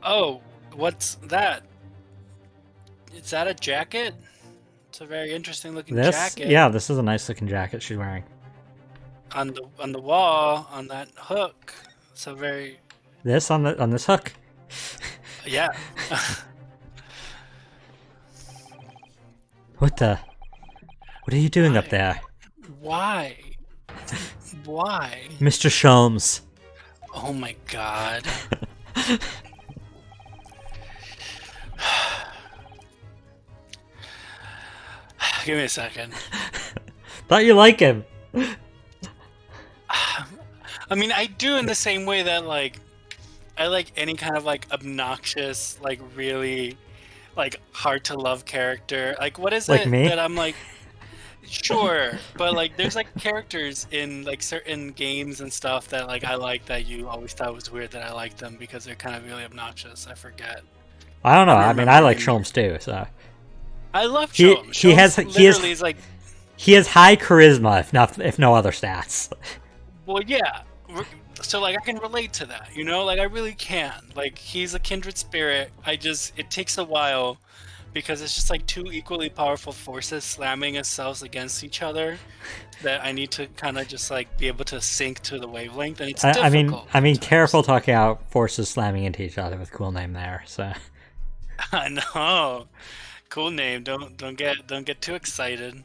Oh, what's that? Is that a jacket? It's a very interesting looking This? jacket. Yeah, this is a nice looking jacket she's wearing. On the wall, on that hook. It's a very This on this hook? yeah. What the? What are you doing up Why? there? Why? Why? Mr. Sholmes. Oh my god. Give me a second. Thought you like him. I mean, I do in the same way that like I like any kind of like obnoxious, like really like hard to love character. Like what is Like it me? that I'm like sure, but like there's like characters in like certain games and stuff that like I like that you always thought was weird that I like them because they're kind of really obnoxious. I forget. I don't know. I don't I mean, I remember like anymore. Sholmes too. So I love he Sholmes. he has Sholmes he has literally is like, he has high charisma, if no other stats. well, yeah. So like I can relate to that, you know? Like I really can. Like he's a kindred spirit. It takes a while because it's just like two equally powerful forces slamming themselves against each other that I need to kind of just like be able to sync to the wavelength, and it's difficult I mean, sometimes. careful talking out forces slamming into each other with cool name there. So I know. Cool name. Don't get too excited.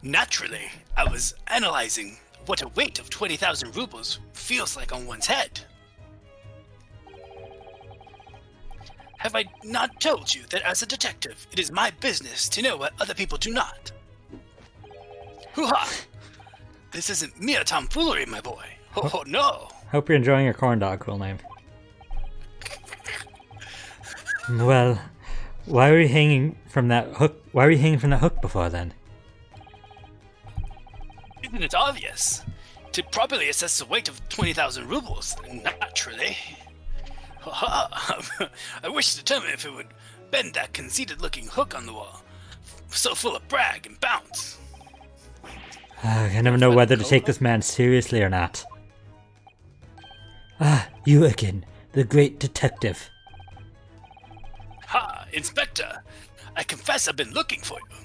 Naturally, I was analyzing what a weight of 20,000 rubles feels like on one's head. Have I not told you that as a detective, it is my business to know what other people do not? Hoo-ha! This isn't mere tomfoolery, my boy. Oh, no! hope you're enjoying your corn dog. Cool name. Well, why were you hanging from that hook? Why were you hanging from that hook before then? Isn't it obvious? To properly assess the weight of 20,000 rubles, naturally. Ha-ha! I wish to determine if it would bend that conceited-looking hook on the wall, so full of brag and bounce. I never know whether to take this man seriously or not. Ah, you again, the great detective. Ha! Inspector! I confess I've been looking for you.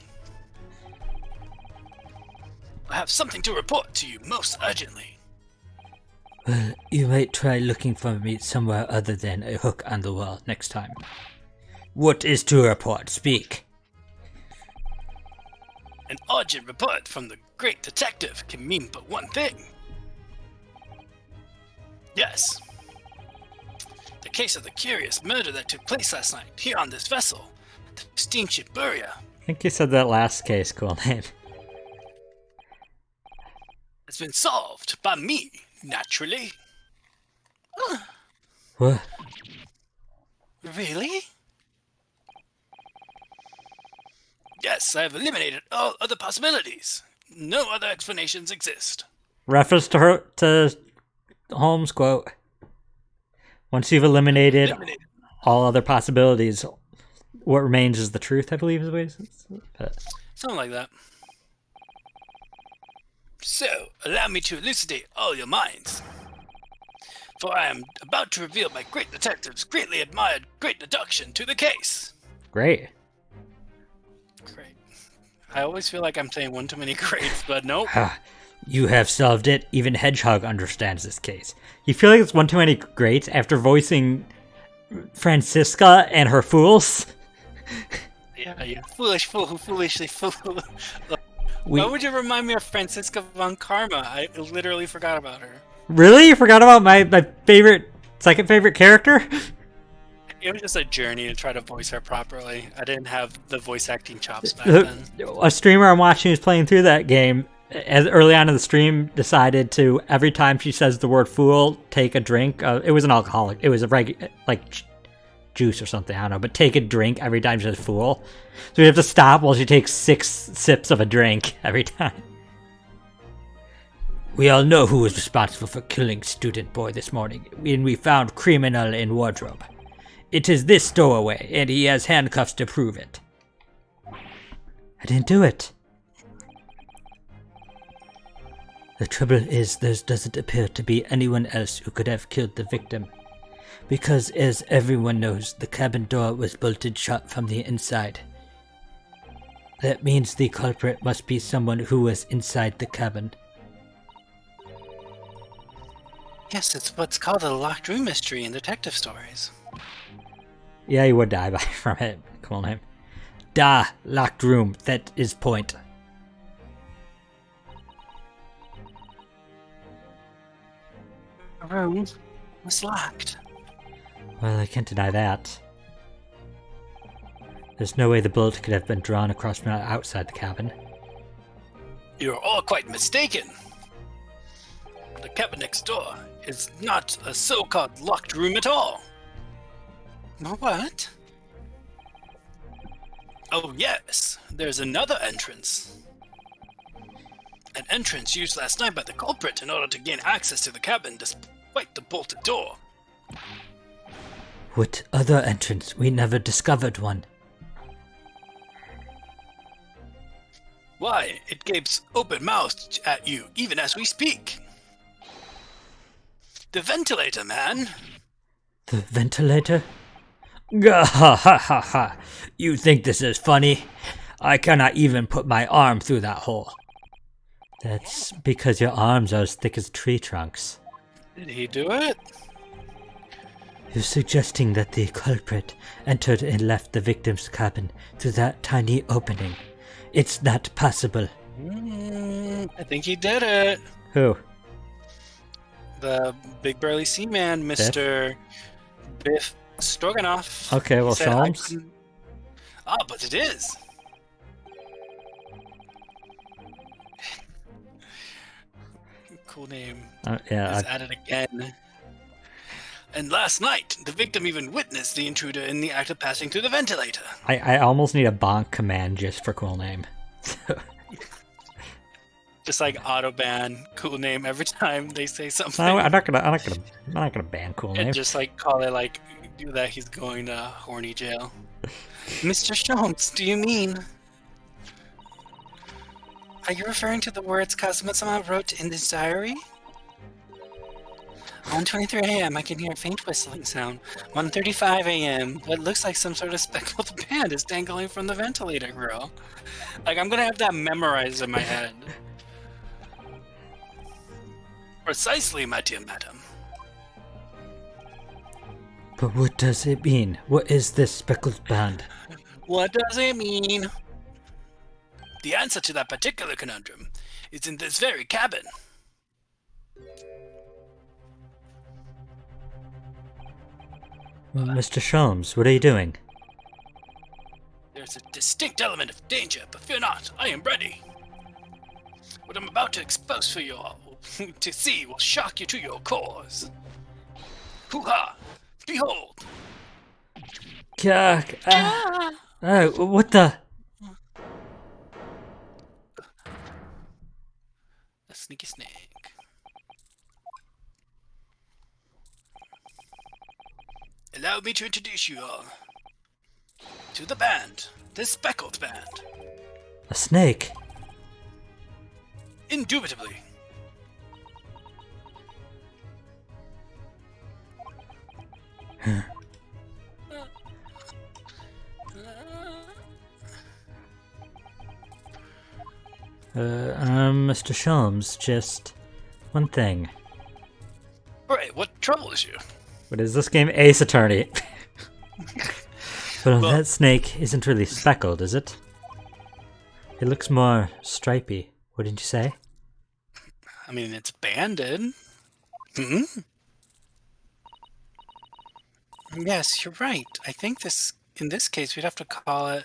I have something to report to you most urgently. Well, you might try looking for me somewhere other than a hook on the wall next time. What is to report? Speak. An urgent report from the great detective can mean but one thing. Yes. The case of the curious murder that took place last night here on this vessel, the steamship Buria, I think you said that last case, cool name. has been solved by me, naturally. What? Really? Yes, I have eliminated all other possibilities. No other explanations exist. Reference to Holmes' quote. Once you've eliminated all other possibilities, what remains is the truth, I believe is the way it's Something like that. So, allow me to elucidate all your minds. For I am about to reveal my great detective's greatly admired great deduction to the case. Great. Great. I always feel like I'm saying one too many greats, but nope. You have solved it. Even Hedgehog understands this case. You feel like it's one too many greats after voicing Francisca and her fools? Yeah, you foolish fool who foolishly fool. Why would you remind me of Francisca von Karma? I literally forgot about her. Really? You forgot about my second favorite character? It was just a journey to try to voice her properly. I didn't have the voice acting chops back then. A streamer I'm watching who's playing through that game, as early on in the stream, decided to, every time she says the word fool, take a drink. It was an alcoholic. It was a like juice or something, I don't know, but take a drink every time she says fool. So we have to stop while she takes 6 sips of a drink every time. We all know who was responsible for killing student boy this morning, and we found criminal in wardrobe. It is this stowaway, and he has handcuffs to prove it. I didn't do it. The trouble is there doesn't appear to be anyone else who could have killed the victim. Because, as everyone knows, the cabin door was bolted shut from the inside. That means the culprit must be someone who was inside the cabin. Yes, it's what's called a locked room mystery in detective stories. Yeah, he would die from it. Cool name. Da, locked room. That is point. The room was locked. Well, I can't deny that. There's no way the bullet could have been drawn across from outside the cabin. You're all quite mistaken. The cabin next door is not a so-called locked room at all. What? Oh yes, there's another entrance. An entrance used last night by the culprit in order to gain access to the cabin despite the bolted door. What other entrance? We never discovered one. Why, it gapes open-mouthed at you even as we speak. The ventilator, man. The ventilator? Gah ha ha ha ha! You think this is funny? I cannot even put my arm through that hole. That's because your arms are as thick as tree trunks. Did he do it? You're suggesting that the culprit entered and left the victim's cabin through that tiny opening. It's not possible. I think he did it. Who? The big burly seaman, Mr. Biff Stroganoff. Okay, well, said I Sholmes? couldn't- but it is. Cool name. Yeah, Is at it again. And last night, the victim even witnessed the intruder in the act of passing through the ventilator. I almost need a bonk command just for cool name. Just like autoban cool name every time they say something. No, I'm not gonna ban cool name. And just like call it like do that he's going to horny jail. Mr. Sholmes, do you mean? Are you referring to the words Kazuma-sama wrote in his diary? 1:23 a.m. I can hear a faint whistling sound. 1:35 a.m. What looks like some sort of speckled band is dangling from the ventilator grill. Like I'm gonna have that memorized in my head. Precisely, my dear madam. But what does it mean? What is this speckled band? What does it mean? The answer to that particular conundrum is in this very cabin. Mr. Sholmes, what are you doing? There's a distinct element of danger, but fear not, I am ready. What I'm about to expose for you all to see will shock you to your cores. Hoo-ha! Behold! Yuck! What the? A sneaky snake. Allow me to introduce you all to the band, the speckled band. A snake? Indubitably. Mr. Sholmes, just one thing. Right, what troubles you? What is this game? Ace Attorney. Well, Well- that snake isn't really speckled, is it? It looks more stripy, wouldn't you say? I mean, it's banded. Hmm? Yes, you're right. I think in this case, we'd have to call it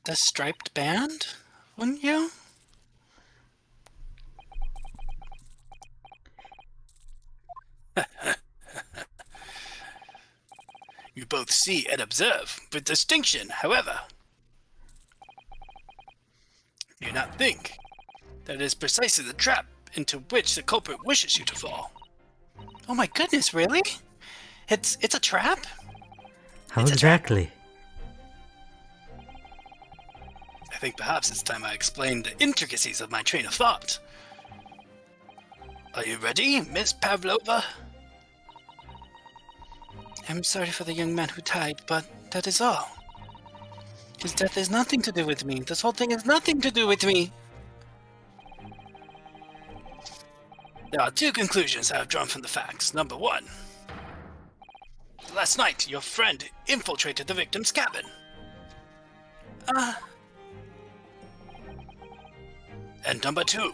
the striped band, wouldn't you? You both see and observe with distinction, however. Do you not think that it is precisely the trap into which the culprit wishes you to fall? Oh my goodness, really? It's a trap? How It's a trap. exactly? I think perhaps it's time I explained the intricacies of my train of thought. Are you ready, Miss Pavlova? I'm sorry for the young man who died, but that is all. His death has nothing to do with me. This whole thing has nothing to do with me. There are two conclusions I have drawn from the facts. Number one, last night your friend infiltrated the victim's cabin. And number two,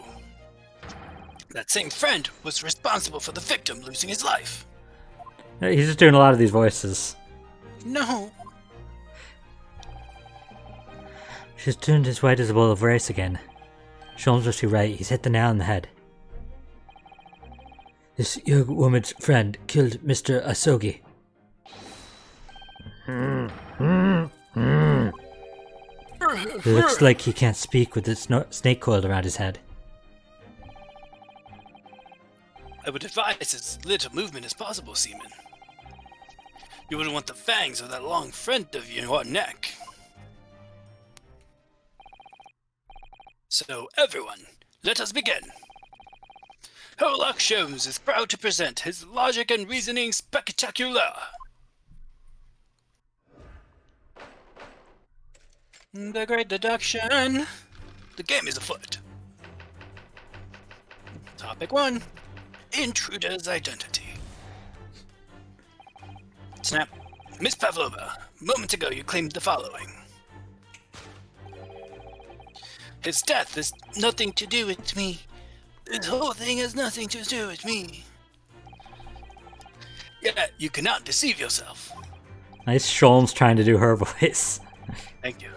that same friend was responsible for the victim losing his life. He's just doing a lot of these voices. No. She's turned as white as a bowl of rice again. Sholmes was too right. He's hit the nail on the head. This young woman's friend killed Mr. Asogi. It looks like he can't speak with the snake coiled around his head. I would advise as little movement as possible, Seaman. You wouldn't want the fangs of that long friend of you in your neck. So, everyone, let us begin. Sherlock Sholmes is proud to present his logic and reasoning spectacular. The great deduction. The game is afoot. Topic 1. Intruder's identity. Snap. Miss Pavlova, moments ago you claimed the following. His death has nothing to do with me. This whole thing has nothing to do with me. Yet you cannot deceive yourself. Nice Sholmes trying to do her voice. Thank you.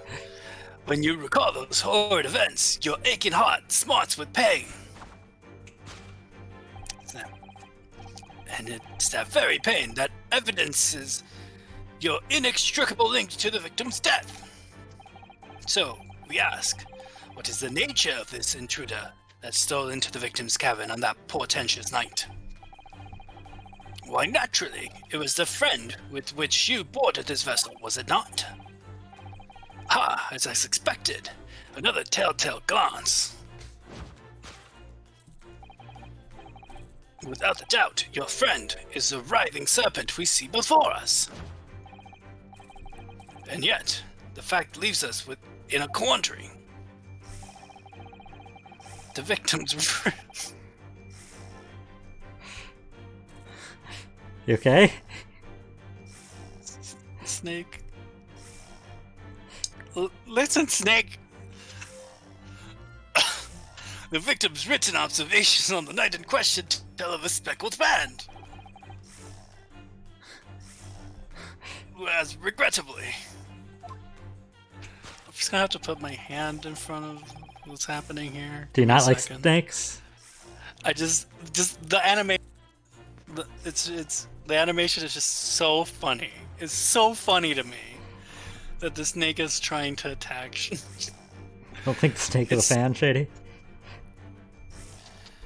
When you recall those horrid events, your aching heart smarts with pain. And it's that very pain that evidences your inextricable link to the victim's death. So, we ask, what is the nature of this intruder that stole into the victim's cabin on that portentous night? Why, naturally, it was the friend with which you boarded this vessel, was it not? Ha, as I suspected, another telltale glance. Without a doubt, your friend is the writhing serpent we see before us. And yet, the fact leaves us in a quandary. The victim's... You okay? Snake. Listen, Snake. The victim's written observations on the night in question tell of a speckled band. Whereas, regrettably, I'm just gonna have to put my hand in front of what's happening here. Do you not like Second. snakes? I just the anime. The animation is just so funny. It's so funny to me that the snake is trying to attack. I don't think the snake is a fan, Shady.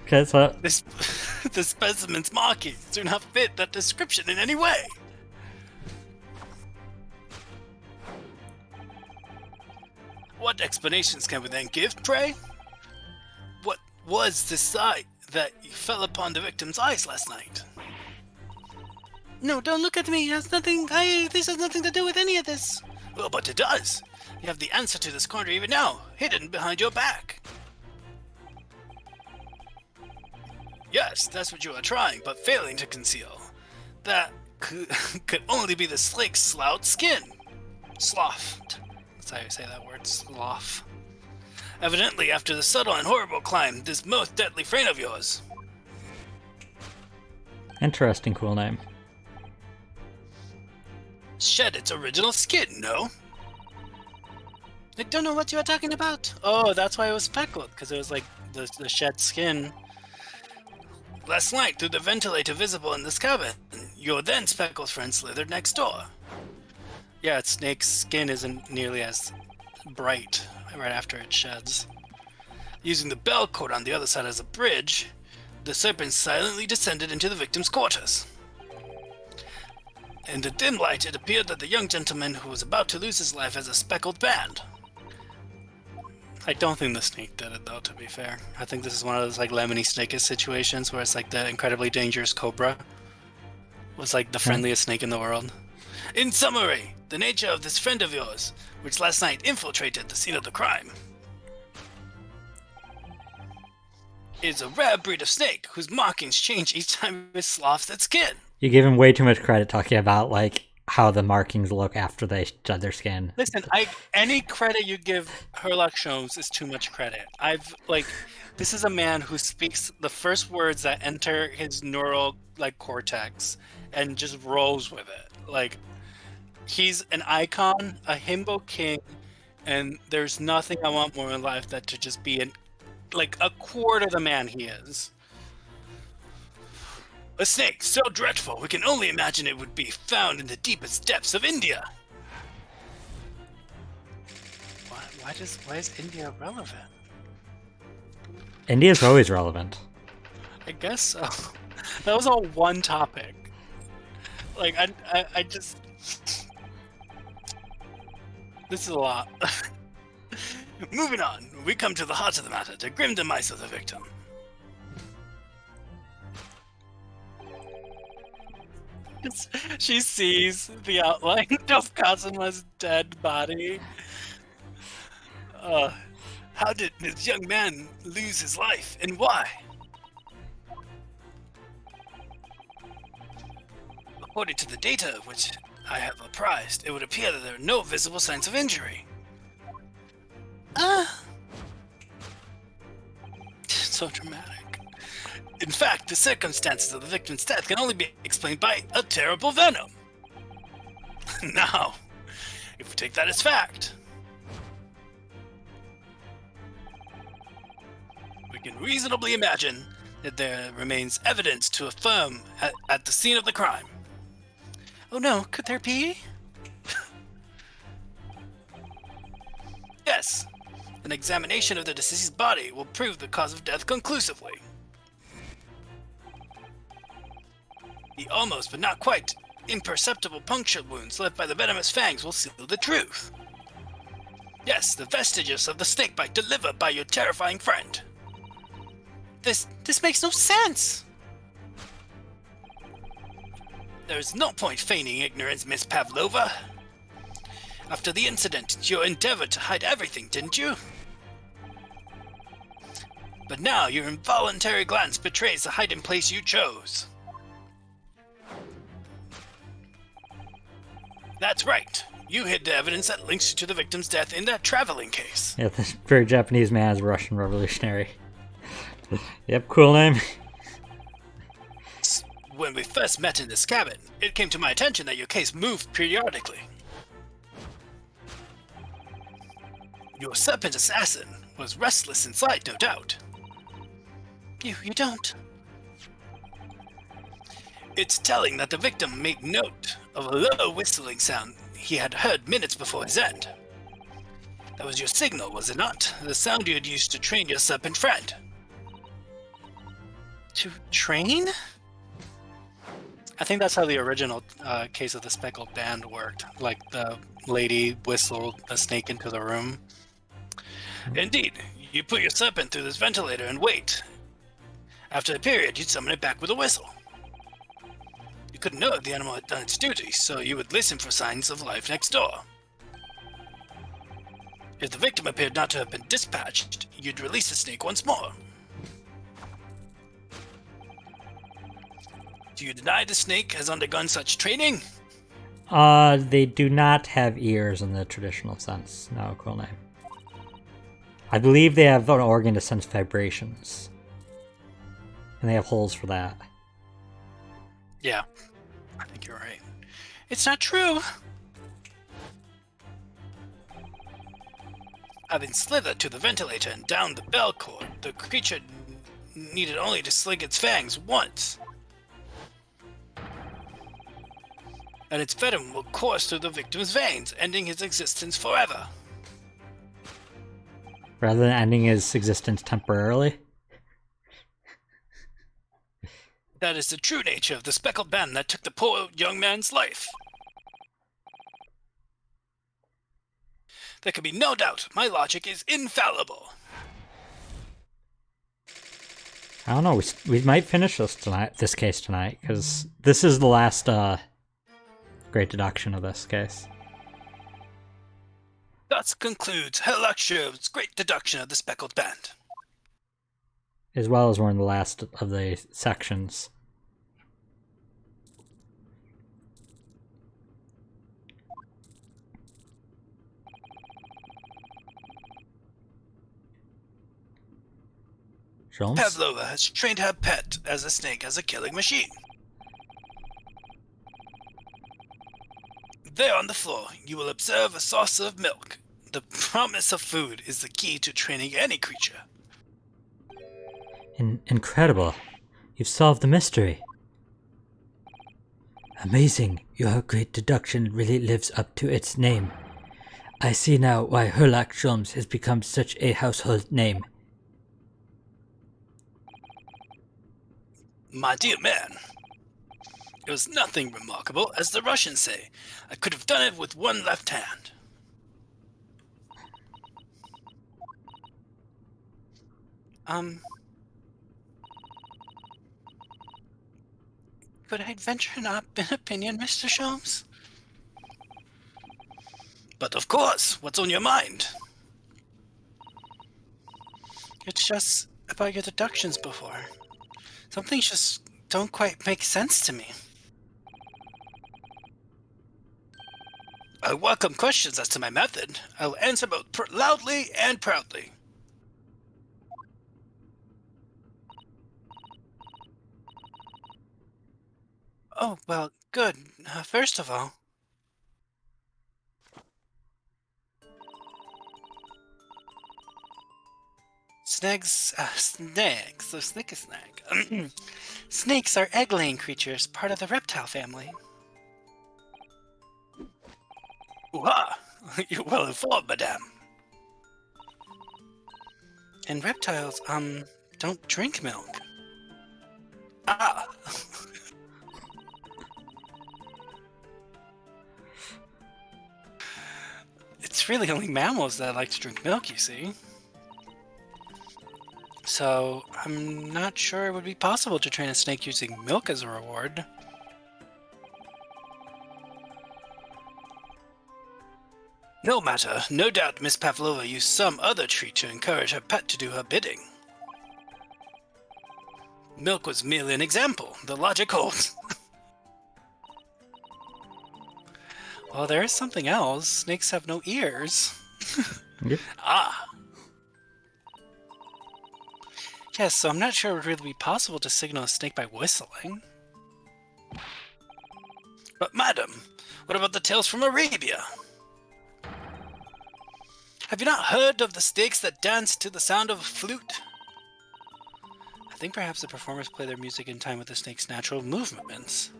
Okay, so The specimen's markings do not fit that description in any way. What explanations can we then give, pray? What was the sight that fell upon the victim's eyes last night? No, don't look at me. It has nothing. This has nothing to do with any of this. Well, but it does. You have the answer to this quandary even now, hidden behind your back. Yes, that's what you are trying, but failing to conceal. That could only be the snake's sloughed skin. Slough. That's how you say that word, slough. Evidently, after the subtle and horrible climb, this most deadly frame of yours. interesting, cool name. Shed its original skin, no? I don't know what you are talking about. Oh, that's why it was speckled, because it was like the shed skin. Last night, through the ventilator visible in this cabin, your then speckled friend slithered next door. Yeah, its snake's skin isn't nearly as bright right after it sheds. Using the bell cord on the other side as a bridge, the serpent silently descended into the victim's quarters. In the dim light, it appeared that the young gentleman who was about to lose his life has a speckled band. I don't think the snake did it, though, to be fair. I think this is one of those, like, Lemony Snicket situations where it's like the incredibly dangerous cobra was, like, the friendliest snake in the world. In summary, the nature of this friend of yours, which last night infiltrated the scene of the crime, is a rare breed of snake whose markings change each time it sloughs its skin. You give him way too much credit talking about, like, how the markings look after they shed their skin. Listen, any credit you give Herlock Sholmes is too much credit. This is a man who speaks the first words that enter his neural, like, cortex and just rolls with it. Like, he's an icon, a himbo king, and there's nothing I want more in life than to just be a quarter the man he is. A snake so dreadful we can only imagine it would be found in the deepest depths of India. Why is India relevant? India's always relevant. I guess so. That was all one topic. Like, I just... This is a lot. Moving on, we come to the heart of the matter, the grim demise of the victim. She sees the outline of Kazuma's dead body. How did this young man lose his life, and why? According to the data which I have apprised, it would appear that there are no visible signs of injury. So dramatic. In fact, the circumstances of the victim's death can only be explained by a terrible venom. Now, if we take that as fact, we can reasonably imagine that there remains evidence to affirm at the scene of the crime. Oh no, could there be? Yes, an examination of the deceased's body will prove the cause of death conclusively. The almost but not quite imperceptible puncture wounds left by the venomous fangs will seal the truth. Yes, the vestiges of the snakebite delivered by your terrifying friend. This makes no sense! There is no point feigning ignorance, Miss Pavlova. After the incident, you endeavored to hide everything, didn't you? But now your involuntary glance betrays the hiding place you chose. That's right. You hid the evidence that links you to the victim's death in that traveling case. Yeah, this very Japanese man is a Russian revolutionary. Yep, cool name. When we first met in this cabin, it came to my attention that your case moved periodically. Your serpent assassin was restless inside, no doubt. You don't. It's telling that the victim made note of a low whistling sound he had heard minutes before his end. That was your signal, was it not? The sound you had used to train your serpent friend. To train? I think that's how the original case of the speckled band worked. Like, the lady whistled a snake into the room. Indeed, you put your serpent through this ventilator and wait. After a period, you'd summon it back with a whistle. You couldn't know if the animal had done its duty, so you would listen for signs of life next door. If the victim appeared not to have been dispatched, you'd release the snake once more. Do you deny the snake has undergone such training? They do not have ears in the traditional sense. No, cool name. I believe they have an organ to sense vibrations. And they have holes for that. Yeah, I think you're right. It's not true! Having slithered to the ventilator and down the bell cord, the creature needed only to sling its fangs once. And its venom will course through the victim's veins, ending his existence forever. Rather than ending his existence temporarily? That is the true nature of the speckled band that took the poor young man's life. There can be no doubt my logic is infallible. I don't know. We might finish this case tonight, because this is the last great deduction of this case. Thus concludes Herlock's great deduction of the speckled band. As well as we're in the last of the sections. Jones? Pavlova has trained her pet as a snake as a killing machine. There on the floor, you will observe a saucer of milk. The promise of food is the key to training any creature. Incredible. You've solved the mystery. Amazing. Your great deduction really lives up to its name. I see now why Herlock Sholmes has become such a household name. My dear man, it was nothing remarkable, as the Russians say. I could have done it with one left hand. Could I venture an opinion, Mr. Sholmes? But of course, what's on your mind? It's just about your deductions before. Some things just don't quite make sense to me. I welcome questions as to my method. I will answer both loudly and proudly. Oh, well, good. First of all, snags, so snake is snag. Snakes are egg-laying creatures, part of the reptile family. Ooh-ha! You're well informed, madame. And reptiles, don't drink milk. Ah! It's really only mammals that like to drink milk, you see. So, I'm not sure it would be possible to train a snake using milk as a reward. No matter, no doubt Miss Pavlova used some other treat to encourage her pet to do her bidding. Milk was merely an example. The logic holds. Well, there is something else. Snakes have no ears. Yep. Ah. Yes, so I'm not sure it would really be possible to signal a snake by whistling. But madam, what about the tales from Arabia? Have you not heard of the snakes that dance to the sound of a flute? I think perhaps the performers play their music in time with the snake's natural movements.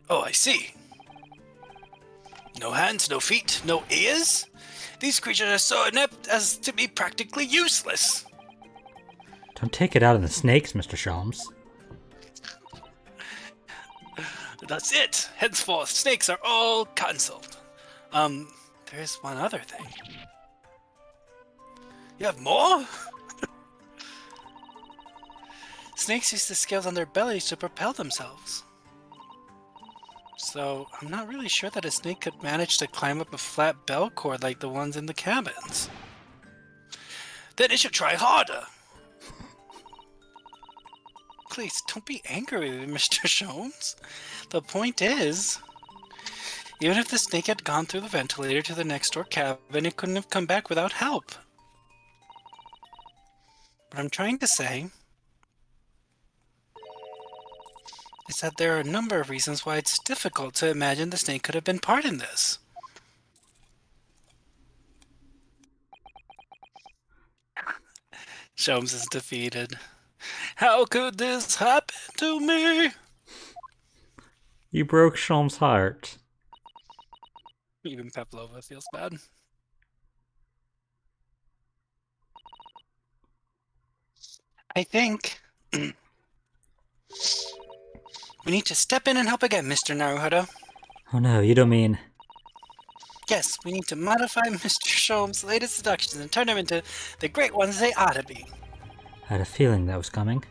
Oh, I see. No hands, no feet, no ears? These creatures are so inept as to be practically useless. Don't take it out on the snakes, Mr. Sholmes. That's it. Henceforth, snakes are all cancelled. There's one other thing. You have more? Snakes use the scales on their bellies to propel themselves. So, I'm not really sure that a snake could manage to climb up a flat bell cord like the ones in the cabins. Then it should try harder. Please, don't be angry with me, Mr. Sholmes. The point is, even if the snake had gone through the ventilator to the next door cabin, it couldn't have come back without help. What I'm trying to say is that there are a number of reasons why it's difficult to imagine the snake could have been part in this. Sholmes is defeated. How could this happen to me? You broke Sholmes' heart. Even Pavlova feels bad. I think we need to step in and help again, Mr. Naruhodo. Oh no, you don't mean... Yes, we need to modify Mr. Sholmes' latest seductions and turn them into the great ones they ought to be. I had a feeling that was coming.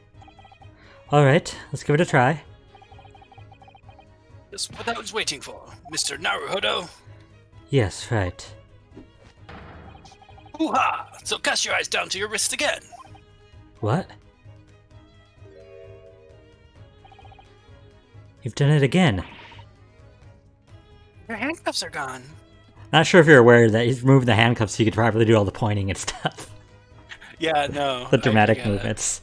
Alright, let's give it a try. Just what I was waiting for, Mr. Naruhodo. Yes, right. Hoo-ha! So cast your eyes down to your wrist again. What? You've done it again. Your handcuffs are gone. Not sure if you're aware that he's removed the handcuffs so you could properly do all the pointing and stuff. Yeah, no. The dramatic movements.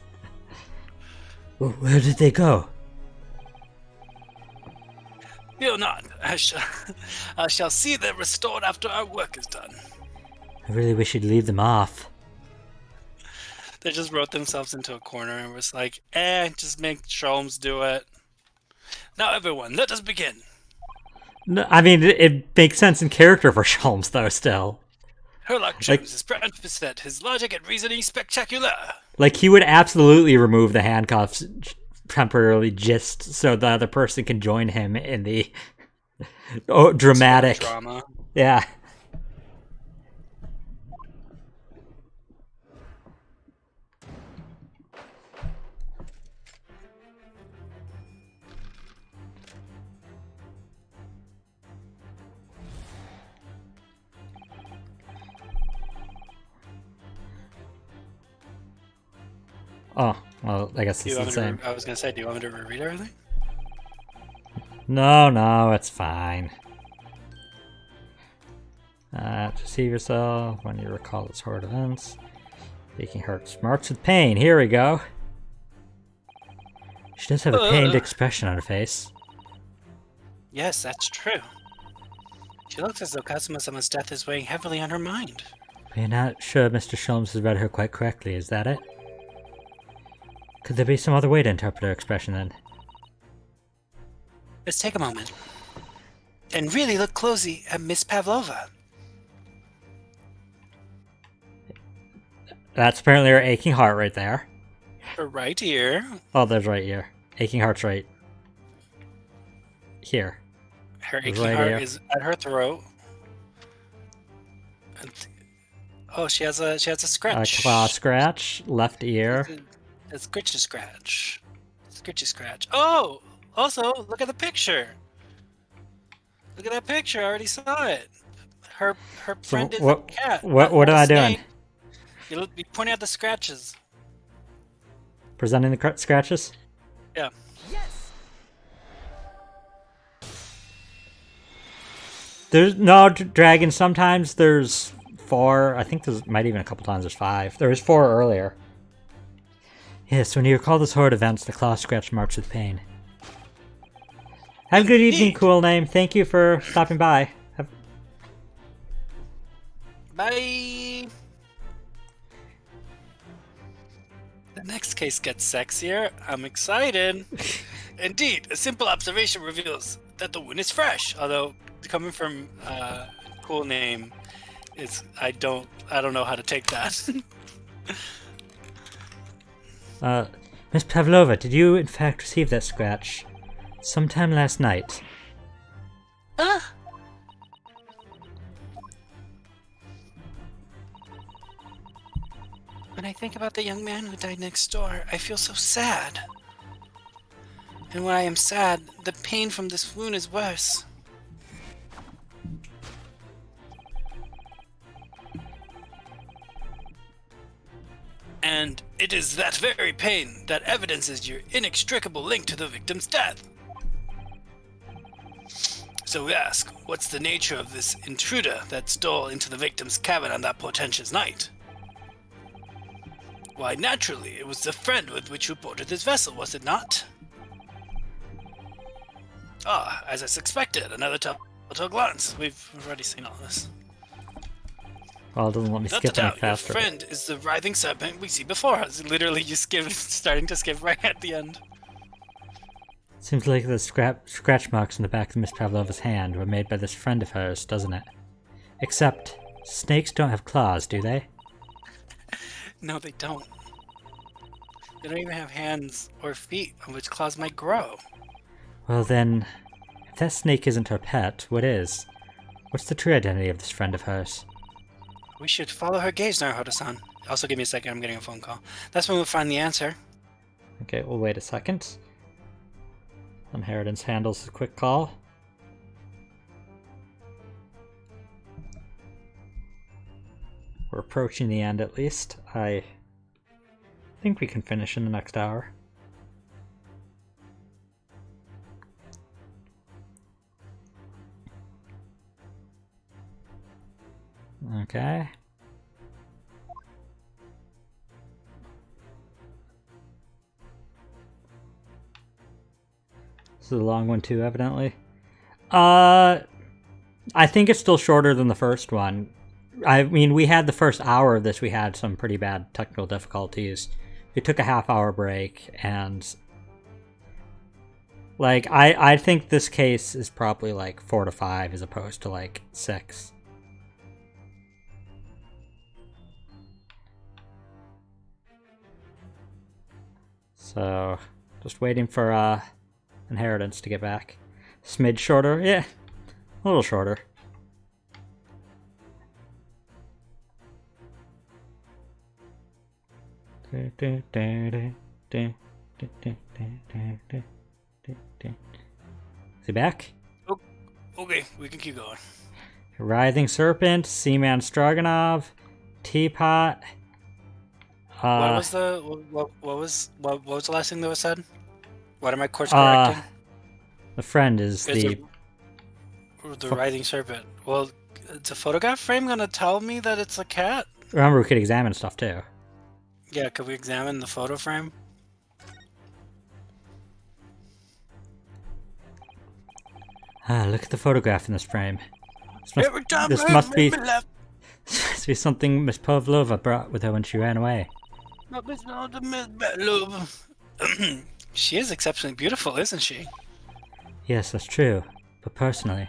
Where did they go? Fear not. I shall see them restored after our work is done. I really wish you'd leave them off. They just wrote themselves into a corner and was like, just make Sholmes do it. Now everyone, let us begin. No, I mean, it makes sense in character for Sholmes, though, still. Sherlock Holmes is proud to present his logic and reasoning spectacular. Like, he would absolutely remove the handcuffs temporarily just so the other person can join him in the dramatic drama. Yeah. Oh, well, I guess it's the same. I was going to say, do you want me to reread everything? No, it's fine. Deceive yourself when you recall its horrid events. Making heart marks with pain. Here we go. She does have a pained expression on her face. Yes, that's true. She looks as though Kazuma-sama's death is weighing heavily on her mind. You're not sure Mr. Sholmes has read her quite correctly, is that it? Could there be some other way to interpret her expression, then? Let's take a moment and really look closely at Miss Pavlova. That's apparently her aching heart right there. Her right ear. Oh, there's right ear. Aching heart's right here. Her aching heart is at her throat. And she has a scratch. A claw scratch, left ear. A scritchy scratch. Scritchy scratch. Oh! Also, look at the picture. Look at that picture. I already saw it. Her friend is a cat. What am I doing? You'll be pointing at the scratches. Presenting the scratches? Yeah. Yes. There's no dragon. Sometimes there's 4. I think there's might even a couple times there's 5. There was 4 earlier. Yes, when you recall this horrid events, the claw scratch marks with pain. Have a good evening, cool name. Thank you for stopping by. Bye. The next case gets sexier. I'm excited. Indeed, a simple observation reveals that the wound is fresh. Although coming from cool name, I don't know how to take that. Miss Pavlova, did you in fact receive that scratch sometime last night? When I think about the young man who died next door, I feel so sad. And when I am sad, the pain from this wound is worse. And it is that very pain that evidences your inextricable link to the victim's death. So we ask, what's the nature of this intruder that stole into the victim's cabin on that portentous night? Why, naturally, it was the friend with which you boarded this vessel, was it not? Ah, as I suspected, another telltale glance. We've already seen all this. Well, it doesn't let me skip any faster. Your friend is the writhing serpent we see before us. Literally, you starting to skip right at the end. Seems like the scratch marks in the back of Miss Pavlova's hand were made by this friend of hers, doesn't it? Except, snakes don't have claws, do they? No, they don't. They don't even have hands or feet on which claws might grow. Well then, if that snake isn't her pet, what is? What's the true identity of this friend of hers? We should follow her gaze, Naruhodo-san. Also, give me a second. I'm getting a phone call. That's when we'll find the answer. Okay, we'll wait a second. Inheritance handles a quick call. We're approaching the end at least. I think we can finish in the next hour. Okay. This is a long one too, evidently. I think it's still shorter than the first one. I mean, we had the first hour of this, we had some pretty bad technical difficulties. We took a half-hour break, and like, I think this case is probably like 4 to 5 as opposed to like 6. So, just waiting for Inheritance to get back. Smidge shorter? Yeah, a little shorter. Is he back? Oh, okay, we can keep going. Writhing Serpent, Seaman Stroganov, Teapot. What was the last thing that was said? What am I course correcting? The friend is the writhing serpent. Well, is a photograph frame gonna tell me that it's a cat? Remember, we could examine stuff too. Yeah, could we examine the photo frame? Look at the photograph in this frame. This must be something Miss Pavlova brought with her when she ran away. She is exceptionally beautiful, isn't she? Yes, that's true. But personally,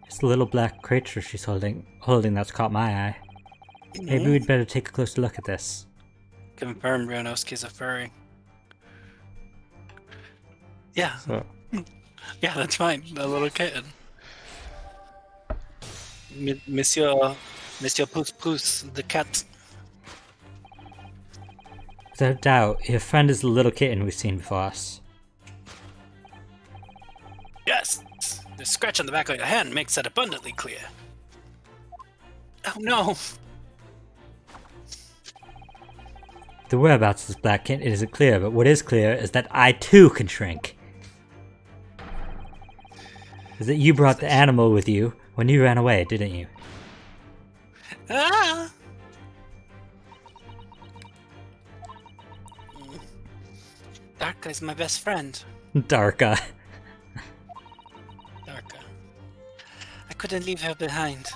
it's the little black creature she's holding that's caught my eye. Maybe we'd better take a closer look at this. Confirm Ryonosuke's a furry. Yeah. So, yeah, that's fine. The little kitten. Monsieur Pouce Pouce, the cat. without doubt, your friend is the little kitten we've seen before us. Yes, the scratch on the back of your hand makes that abundantly clear. Oh no! The whereabouts of this black kitten isn't clear, but what is clear is that I too can shrink. Is that you brought the animal with you when you ran away, didn't you? Ah! Darka is my best friend. Darka. Darka. I couldn't leave her behind.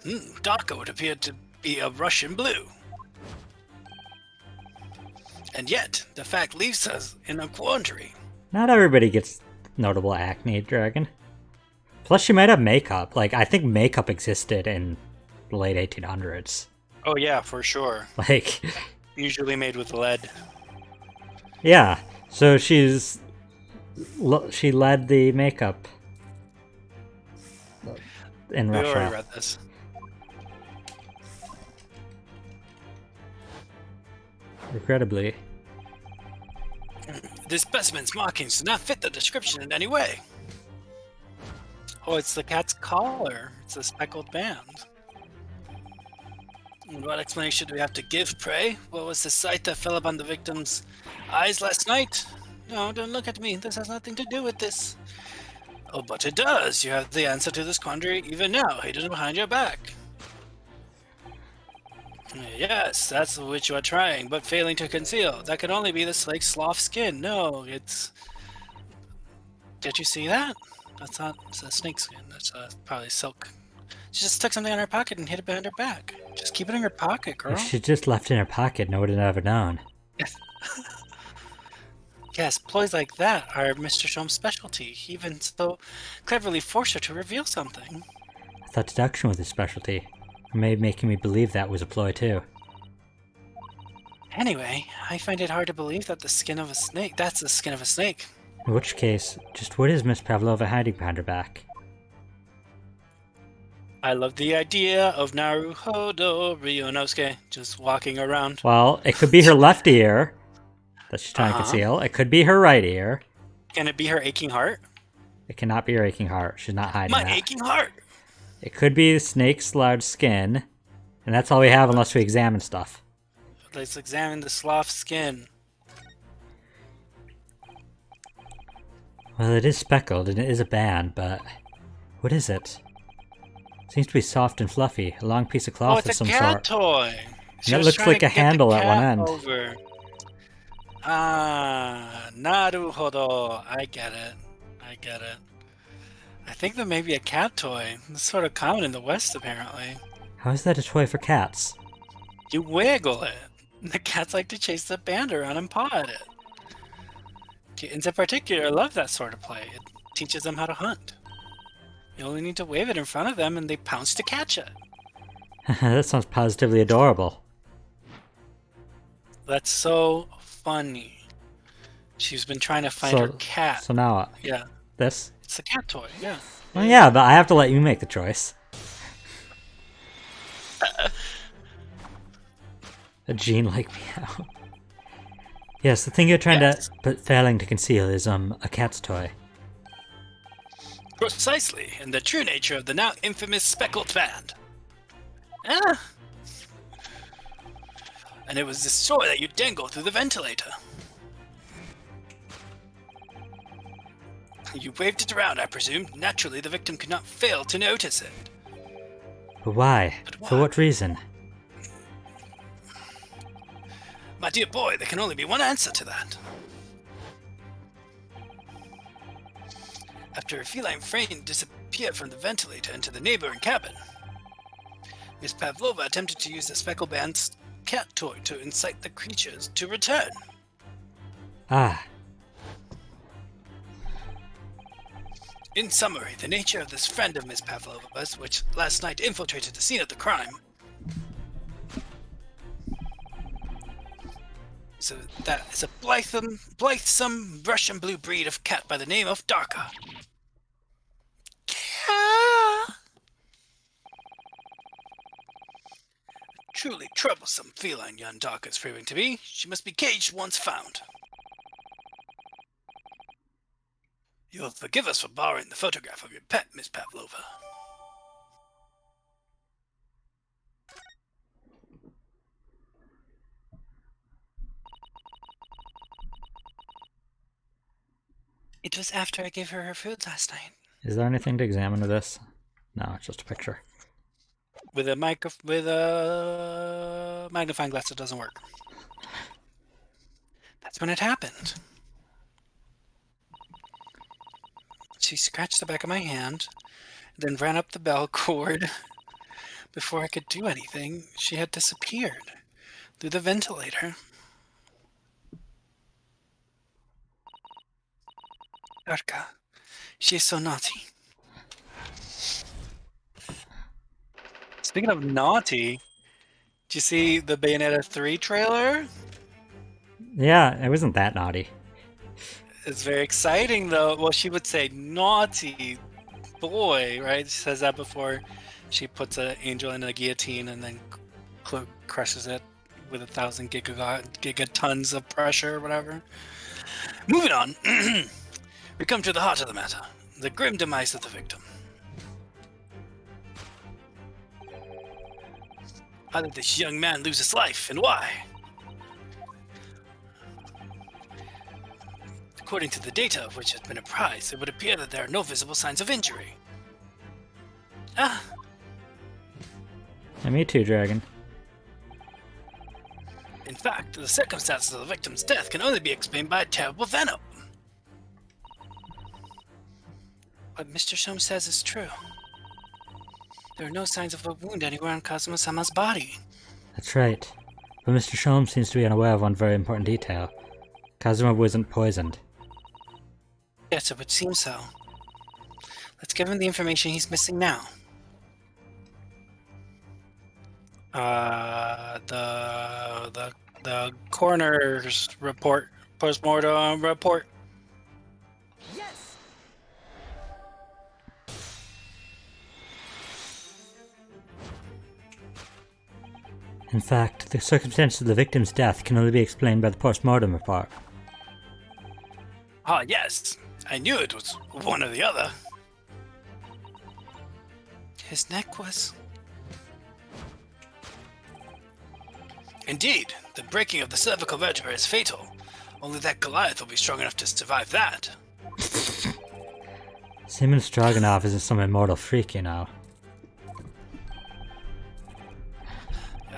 Darka would appear to be a Russian blue. And yet, the fact leaves us in a quandary. Not everybody gets notable acne, Dragon. Plus, she might have makeup. Like, I think makeup existed in the late 1800s. Oh yeah, for sure. Like, Usually made with lead. yeah. So she led the makeup in We Russia. already read this. Regrettably. This specimen's markings do not fit the description in any way. Oh, it's the cat's collar. It's a speckled band. And what explanation do we have to give, pray? What was the sight that fell upon the victim's eyes last night? No, don't look at me. This has nothing to do with this. Oh, but it does. You have the answer to this quandary even now, hidden behind your back. Yes, that's what you are trying, but failing to conceal. That could only be the snake's sloth skin. No, it's... Did you see that? That's not it's a snake skin. That's probably silk. She just stuck something in her pocket and hid it behind her back. Just keep it in her pocket, girl. If she just left it in her pocket, no one would have ever known. Yes, ploys like that are Mr. Shom's specialty. He even so cleverly forced her to reveal something. I thought deduction was his specialty. Or maybe making me believe that was a ploy too. Anyway, I find it hard to believe that the skin of a snake. That's the skin of a snake. In which case, just what is Miss Pavlova hiding behind her back? I love the idea of Naruhodo Ryunosuke just walking around. Well, it could be her left ear that she's trying to Uh-huh. conceal. It could be her right ear. Can it be her aching heart? It cannot be her aching heart. She's not hiding My that. aching heart! It could be the snake's large skin, and that's all we have unless we examine stuff. Let's examine the sloth skin. Well, it is speckled, and it is a band, but what is it? Seems to be soft and fluffy, a long piece of Oh, cloth it's of a some cat sort. toy! She And it was looks trying like to a get the handle at one cat end. over. Ah, naruhodo. I get it. I get it. I think that may be a cat toy. It's sort of common in the West, apparently. How is that a toy for cats? You wiggle it. The cats like to chase the band around and paw at it. Kittens in particular love that sort of play. It teaches them how to hunt. You only need to wave it in front of them and they pounce to catch it. That sounds positively adorable. That's so funny. She's been trying to find her cat. So now what? Yeah, This? it's a cat toy, yeah. Well, yeah, but I have to let you make the choice. A gene-like meow. Yes, the thing you're trying Yes. to, but failing to conceal is, a cat's toy. Precisely, and the true nature of the now infamous speckled band. Ah. And it was this toy that you dangle through the ventilator. You waved it around, I presume. Naturally, the victim could not fail to notice it. But why? But For why? what reason? My dear boy, there can only be one answer to that. After a feline friend disappeared from the ventilator into the neighboring cabin, Miss Pavlova attempted to use the speckle band's cat toy to incite the creatures to return. Ah, In summary, the nature of this friend of Miss Pavlova's, which last night infiltrated the scene of the crime, so that is a blithesome Russian blue breed of cat by the name of Darka. Truly troublesome feline young Darka is proving to be. She must be caged once found. You'll forgive us for borrowing the photograph of your pet, Miss Pavlova. It was after I gave her her food last night. is there anything to examine with this? No, it's just a picture. With a magnifying glass, it doesn't work. That's when it happened. She scratched the back of my hand, then ran up the bell cord. Before I could do anything, she had disappeared through the ventilator. Arka, she is so naughty. Speaking of naughty, did you see the Bayonetta 3 trailer? Yeah, it wasn't that naughty. It's very exciting, though. Well, she would say naughty boy, right? She says that before she puts an angel in a guillotine and then crushes it with 1,000 gigatons of pressure or whatever. Moving on, we come to the heart of the matter, the grim demise of the victim. How did this young man lose his life, and why? According to the data of which has been apprised, it would appear that there are no visible signs of injury. Ah, And me too, Dragon. in fact, the circumstances of the victim's death can only be explained by a terrible venom. What Mr. Shom says is true. There are no signs of a wound anywhere on Kazuma-sama's body. That's right. But Mr. Sholmes seems to be unaware of one very important detail. Kazuma wasn't poisoned. Yes, it would seem so. Let's give him the information he's missing now. The coroner's report, post-mortem report. In fact, the circumstances of the victim's death can only be explained by the post-mortem report. Ah, yes. I knew it was one or the other. His neck was... Indeed, the breaking of the cervical vertebra is fatal. Only that Goliath will be strong enough to survive that. Simon Stroganoff isn't some immortal freak, you know.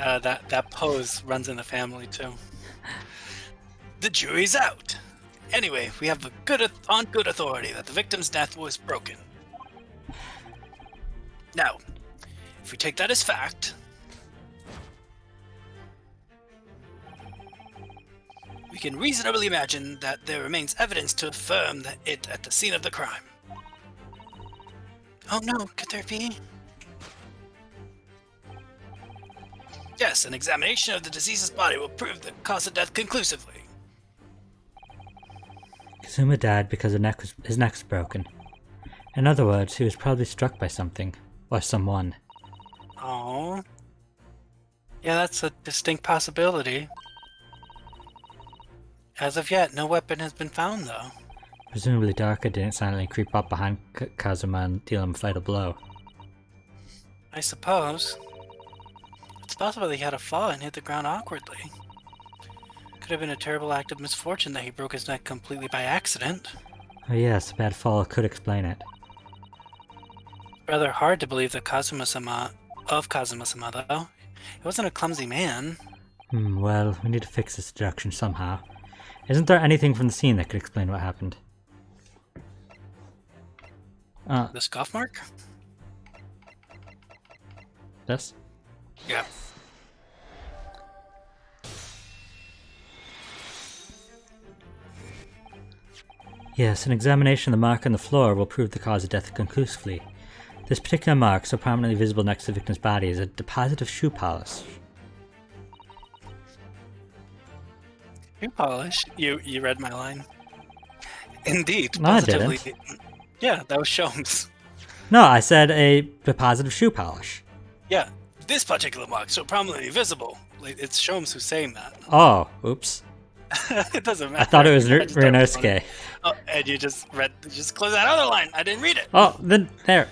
That pose runs in the family, too. The jury's out. Anyway, we have on good authority that the victim's death was broken. Now, if we take that as fact, we can reasonably imagine that there remains evidence to affirm that it at the scene of the crime. Oh no, could there be? Yes, an examination of the deceased's body will prove the cause of death conclusively. Kazuma died because his neck was broken. In other words, he was probably struck by something. Or someone. Oh. Yeah, that's a distinct possibility. As of yet, no weapon has been found, though. Presumably Darka didn't silently creep up behind Kazuma and deal him a fatal blow. I suppose. It's possible he had a fall and hit the ground awkwardly. Could have been a terrible act of misfortune that he broke his neck completely by accident. Oh yes, a bad fall could explain it. Rather hard to believe that Kazuma-sama, though. He wasn't a clumsy man. Well, we need to fix this deduction somehow. Isn't there anything from the scene that could explain what happened? The scuff mark? This? Yeah. Yes, an examination of the mark on the floor will prove the cause of death conclusively. This particular mark, so prominently visible next to the victim's body, is a deposit of shoe polish. Shoe polish? You read my line. Indeed. No, I positively. didn't. Yeah, that was Sholmes. No, I said a deposit of shoe polish. Yeah, this particular mark, so prominently visible. It's Sholmes who's saying that. Oh, oops. It doesn't matter. I thought it was I just thought it was funny. Renosuke. Oh, and you just close that other line. I didn't read it. Oh, then there.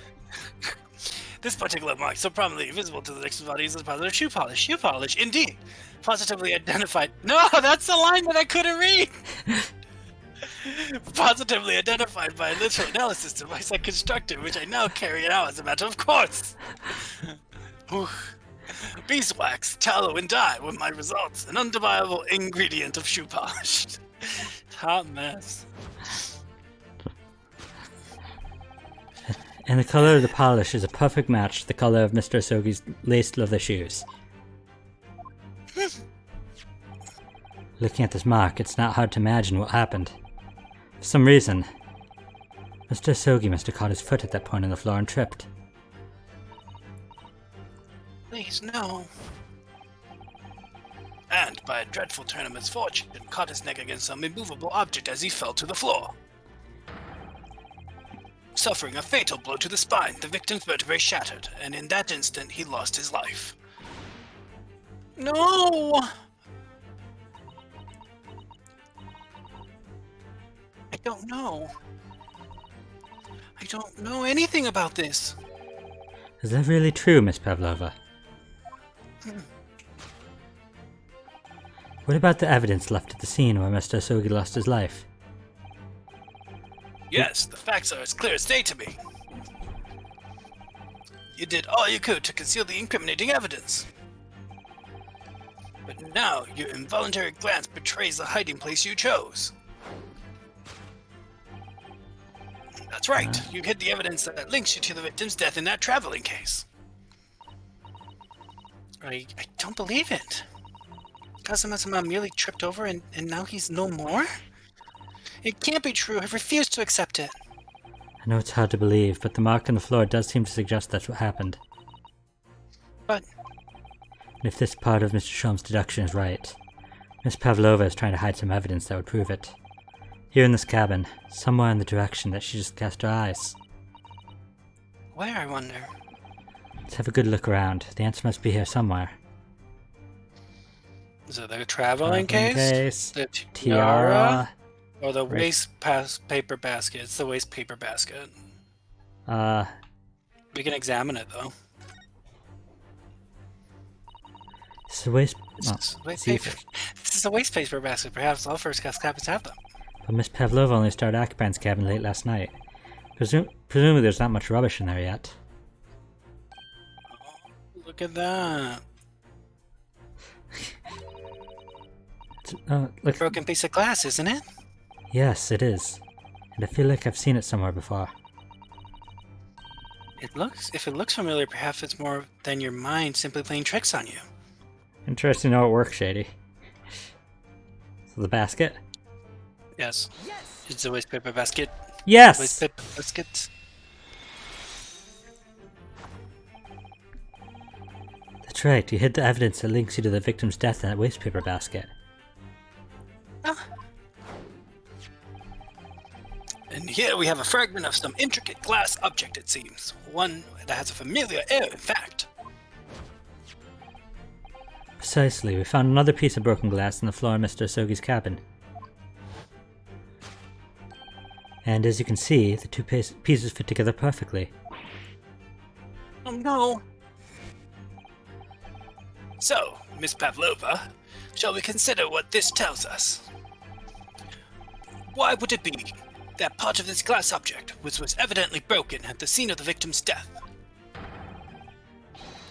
This particular mark, so prominently visible to the victim's body, is a deposit of shoe polish. Shoe polish, indeed. Positively identified. No, that's the line that I couldn't read. Positively identified by a literal analysis device I constructed, which I now carry out as a matter of course. Beeswax, tallow, and dye were my results. An undeniable ingredient of shoe polish. Hot mess. And the color of the polish is a perfect match to the color of Mr. Asogi's laced leather shoes. Looking at this mark, it's not hard to imagine what happened. For some reason, Mr. Asogi must have caught his foot at that point on the floor and tripped. Please, no. And, by a dreadful turn of misfortune, caught his neck against some immovable object as he fell to the floor. Suffering a fatal blow to the spine, the victim's vertebrae shattered, and in that instant he lost his life. No! I don't know. I don't know anything about this. Is that really true, Miss Pavlova? What about the evidence left at the scene where Mr. Asogi lost his life? Yes, the facts are as clear as day to me. You did all you could to conceal the incriminating evidence. But now your involuntary glance betrays the hiding place you chose. That's right, you hid the evidence that links you to the victim's death in that traveling case. I don't believe it. Kazuma-sama merely tripped over and now he's no more? It can't be true. I refuse to accept it. I know it's hard to believe, but the mark on the floor does seem to suggest that's what happened. But... And if this part of Mr. Sholmes' deduction is right, Miss Pavlova is trying to hide some evidence that would prove it. Here in this cabin, somewhere in the direction that she just cast her eyes. Where, I wonder? Let's have a good look around. The answer must be here somewhere. Is it the traveling case, the tiara, or the paper basket? It's the waste paper basket. We can examine it though. It's a waste. This is a waste paper basket. Perhaps all first-class cabins have them. But Miss Pavlova only started occupying the cabin late last night. Presumably there's not much rubbish in there yet. Oh, look at that. Look. Broken piece of glass, isn't it? Yes, it is. And I feel like I've seen it somewhere before. If it looks familiar, perhaps it's more than your mind simply playing tricks on you. Interesting how it works, Shady. So the basket? Yes. It's a waste paper basket. Yes! Waste paper basket. That's right, you hid the evidence that links you to the victim's death in that waste paper basket. And here we have a fragment of some intricate glass object, it seems. One that has a familiar air, in fact. Precisely, we found another piece of broken glass on the floor in Mr. Asogi's cabin. And as you can see, the two pieces fit together perfectly. Oh no! So, Miss Pavlova, shall we consider what this tells us? Why would it be that part of this glass object, which was evidently broken at the scene of the victim's death,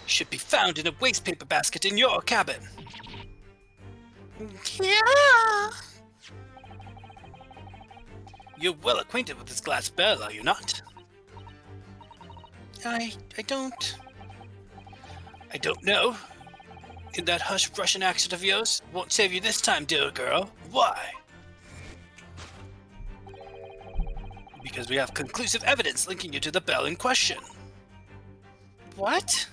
should be found in a waste paper basket in your cabin? Yeah! You're well acquainted with this glass bell, are you not? I don't know. In that hush Russian accent of yours won't save you this time, dear girl. Why? Because we have conclusive evidence linking you to the bell in question. What?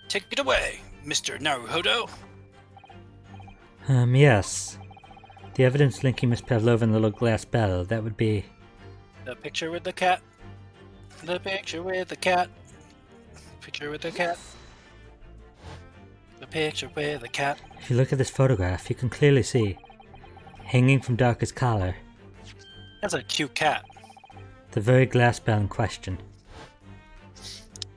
Take it away, Mr. Naruhodo. Yes. The evidence linking Miss Pavlova and the little glass bell, that would be... The picture with the cat. The picture with the cat. Picture with the cat. The picture with the cat. If you look at this photograph, you can clearly see, hanging from Darka's collar, That's a cute cat. the very glass bell in question.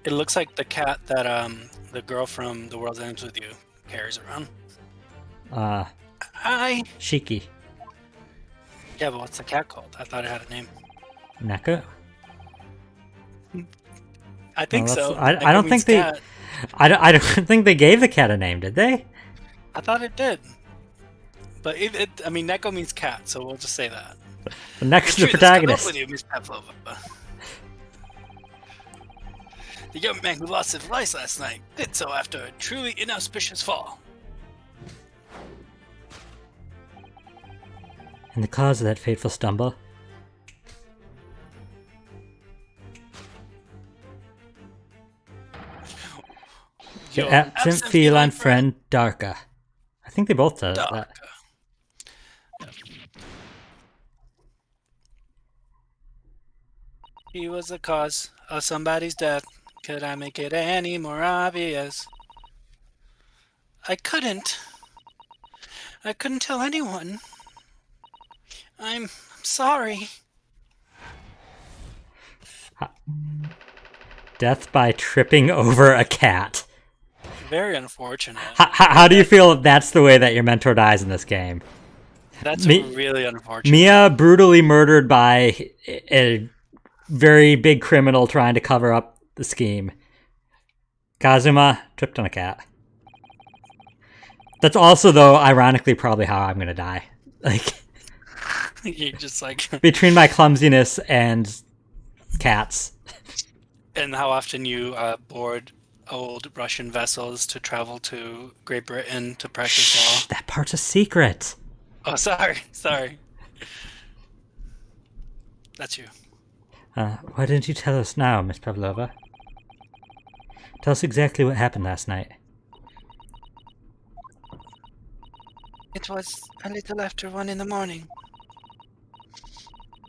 It looks like the cat that the girl from The World Ends With You carries around. Hi. Shiki. Yeah, but what's the cat called? I thought it had a name. Neko? I think so. I don't think they... Cat. I don't think they gave the cat a name, did they? I thought it did. But I mean, Neko means cat, so we'll just say that. Neko's the protagonist. With you, Miss Pavlova. The young man who lost his life last night did so after a truly inauspicious fall. And the cause of that fateful stumble? Your absent feline friend, Darka. I think they both said that. He was the cause of somebody's death. Could I make it any more obvious? I couldn't tell anyone. I'm sorry. Death by tripping over a cat. Very unfortunate. How do you feel if that's the way that your mentor dies in this game? That's really unfortunate. Mia brutally murdered by a very big criminal trying to cover up the scheme. Kazuma tripped on a cat. That's also, though, ironically, probably how I'm gonna die. Like, you're just like between my clumsiness and cats. And how often you board old Russian vessels to travel to Great Britain to practice law. That part's a secret. Oh, sorry. That's you. Why didn't you tell us now, Miss Pavlova? Tell us exactly what happened last night. It was a little after 1 a.m.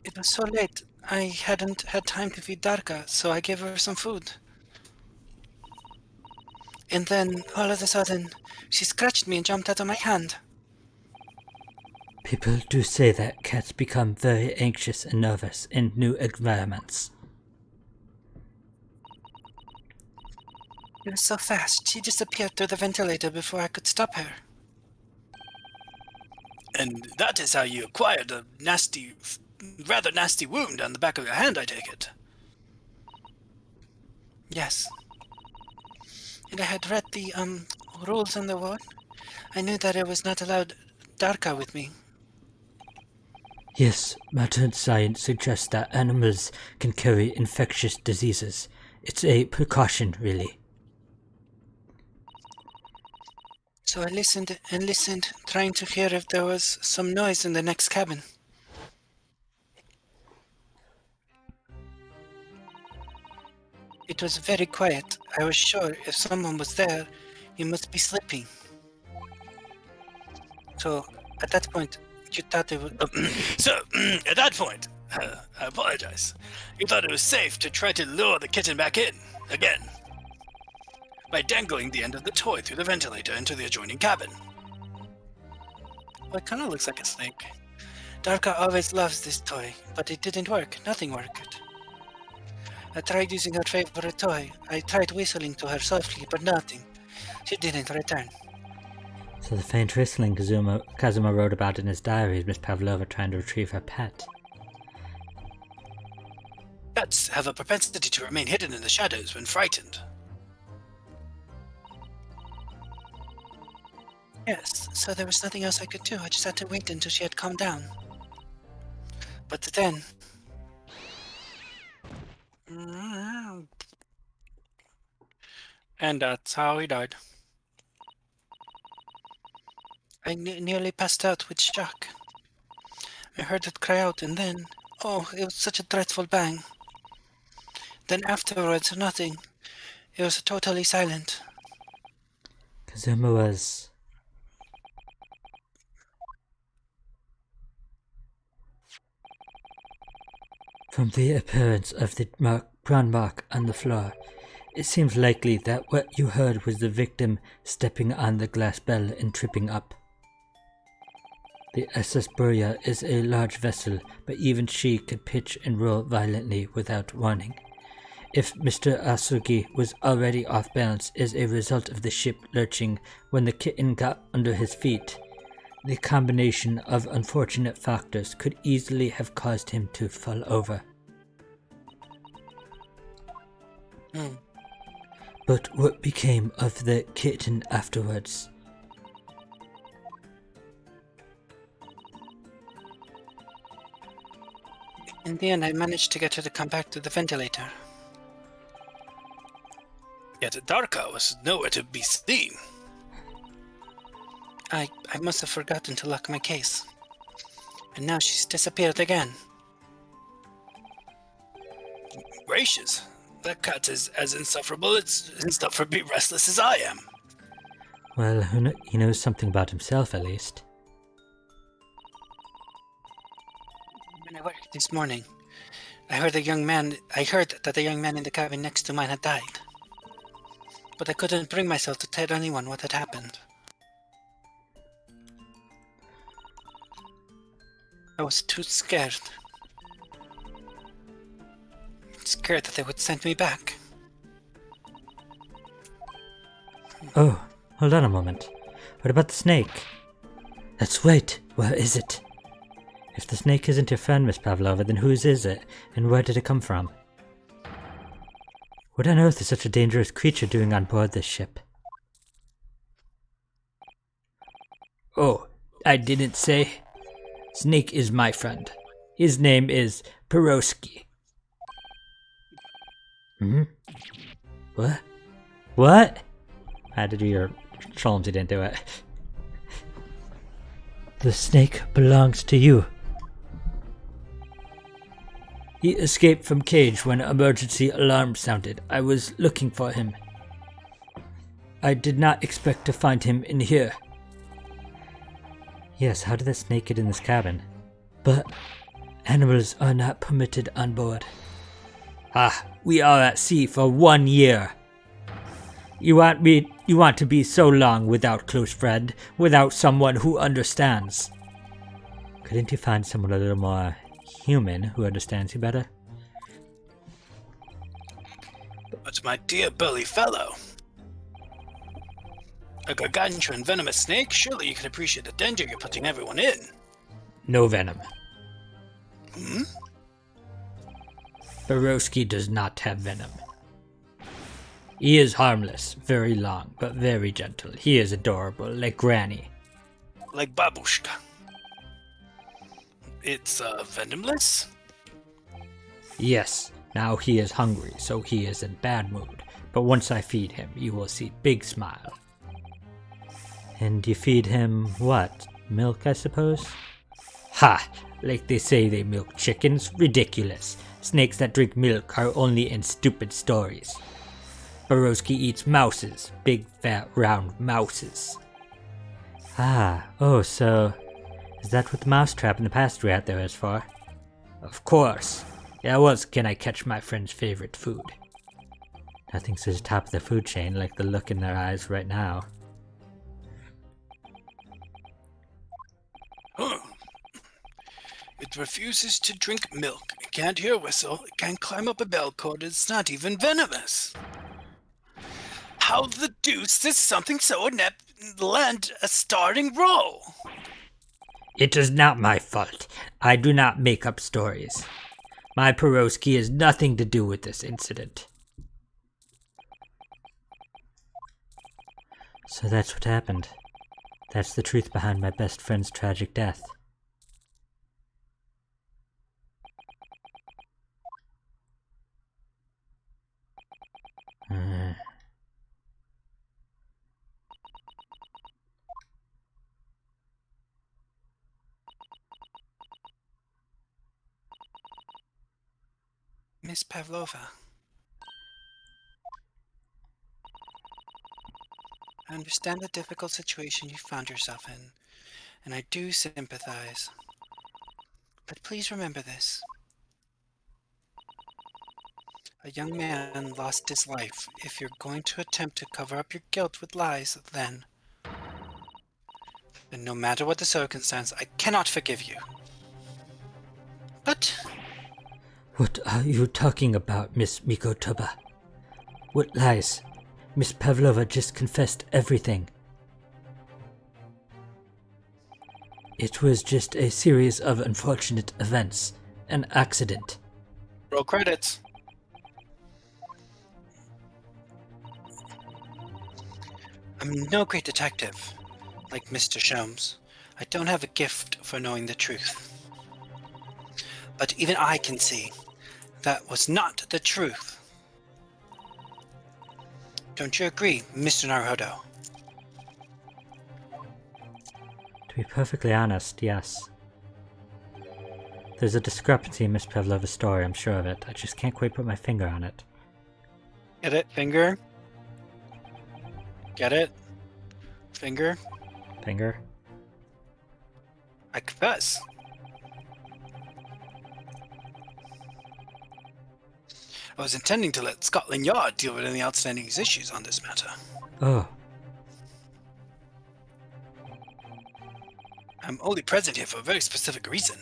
It was so late, I hadn't had time to feed Darka, so I gave her some food. And then, all of a sudden, she scratched me and jumped out of my hand. People do say that cats become very anxious and nervous in new environments. It was so fast. She disappeared through the ventilator before I could stop her. And that is how you acquired a rather nasty wound on the back of your hand, I take it. Yes. And I had read the, rules on the ward. I knew that I was not allowed Darka with me. Yes, modern science suggests that animals can carry infectious diseases. It's a precaution, really. So I listened and listened, trying to hear if there was some noise in the next cabin. It was very quiet. I was sure if someone was there, he must be sleeping. So, at that point, you thought it was... at that point, I apologize. You thought it was safe to try to lure the kitten back in, again, by dangling the end of the toy through the ventilator into the adjoining cabin. Well, it kind of looks like a snake. Darka always loves this toy, but it didn't work. Nothing worked. I tried using her favorite toy. I tried whistling to her softly, but nothing. She didn't return. So the faint whistling Kazuma wrote about in his diary is Miss Pavlova trying to retrieve her pet. Pets have a propensity to remain hidden in the shadows when frightened. Yes, so there was nothing else I could do. I just had to wait until she had calmed down. But then... And that's how he died. I nearly passed out with shock. I heard it cry out and then... Oh, it was such a dreadful bang. Then afterwards, nothing. It was totally silent. Kazuma was... From the appearance of the brown mark on the floor, it seems likely that what you heard was the victim stepping on the glass bell and tripping up. The SS Burya is a large vessel, but even she could pitch and roll violently without warning. If Mr. Asugi was already off balance as a result of the ship lurching when the kitten got under his feet, the combination of unfortunate factors could easily have caused him to fall over. But what became of the kitten afterwards? In the end, I managed to get her to come back to the ventilator. Yet Darka was nowhere to be seen. I must have forgotten to lock my case. And now she's disappeared again. Gracious, that cat is as insufferable insufferably restless as I am. Well, he knows something about himself at least. When I worked this morning, I heard that the young man in the cabin next to mine had died. But I couldn't bring myself to tell anyone what had happened. I was too scared. Scared that they would send me back. Oh, hold on a moment. What about the snake? Let's wait. Where is it? If the snake isn't your friend, Miss Pavlova, then whose is it, and where did it come from? What on earth is such a dangerous creature doing on board this ship? Oh, I didn't say. Snake is my friend. His name is Peroski. What? What? I had to do your Sholmes, you didn't do it. The snake belongs to you. He escaped from cage when emergency alarm sounded. I was looking for him. I did not expect to find him in here. Yes, how did the snake get in this cabin? But animals are not permitted on board. Ah, we are at sea for 1 year. You want You want to be so long without close friend, without someone who understands. Couldn't you find someone a little more human who understands you better? But my dear burly fellow, a gargantuan venomous snake? Surely you can appreciate the danger you're putting everyone in. No venom. Hmm? Borowski does not have venom. He is harmless, very long, but very gentle. He is adorable, like Granny. Like Babushka. It's, venomless? Yes, now he is hungry, so he is in bad mood. But once I feed him, you will see big smile. And you feed him what? Milk, I suppose? Ha! Like they say they milk chickens? Ridiculous. Snakes that drink milk are only in stupid stories. Borowski eats mouses. Big, fat, round mouses. So... is that what the mousetrap in the pastry out there is for? Of course. Yeah, can I catch my friend's favorite food? Nothing's at the top of the food chain like the look in their eyes right now. It refuses to drink milk. It can't hear a whistle. It can't climb up a bell cord. It's not even venomous. How the deuce is something so inept land a starting role? It is not my fault. I do not make up stories. My Borowski has nothing to do with this incident. So that's what happened. That's the truth behind my best friend's tragic death. Miss Pavlova. I understand the difficult situation you found yourself in, and I do sympathize. But please remember this. A young man lost his life. If you're going to attempt to cover up your guilt with lies, then no matter what the circumstance, I cannot forgive you. But... What are you talking about, Miss Mikotoba? What lies? Miss Pavlova just confessed everything. It was just a series of unfortunate events. An accident. Roll credits. I'm no great detective, like Mr. Sholmes. I don't have a gift for knowing the truth. But even I can see that was not the truth. Don't you agree, Mr. Naruhodo? To be perfectly honest, yes. There's a discrepancy in Miss Pavlova's story, I'm sure of it. I just can't quite put my finger on it. Get it? Finger? Get it? Finger? Finger? I confess. I was intending to let Scotland Yard deal with any outstanding issues on this matter. Oh. I'm only present here for a very specific reason.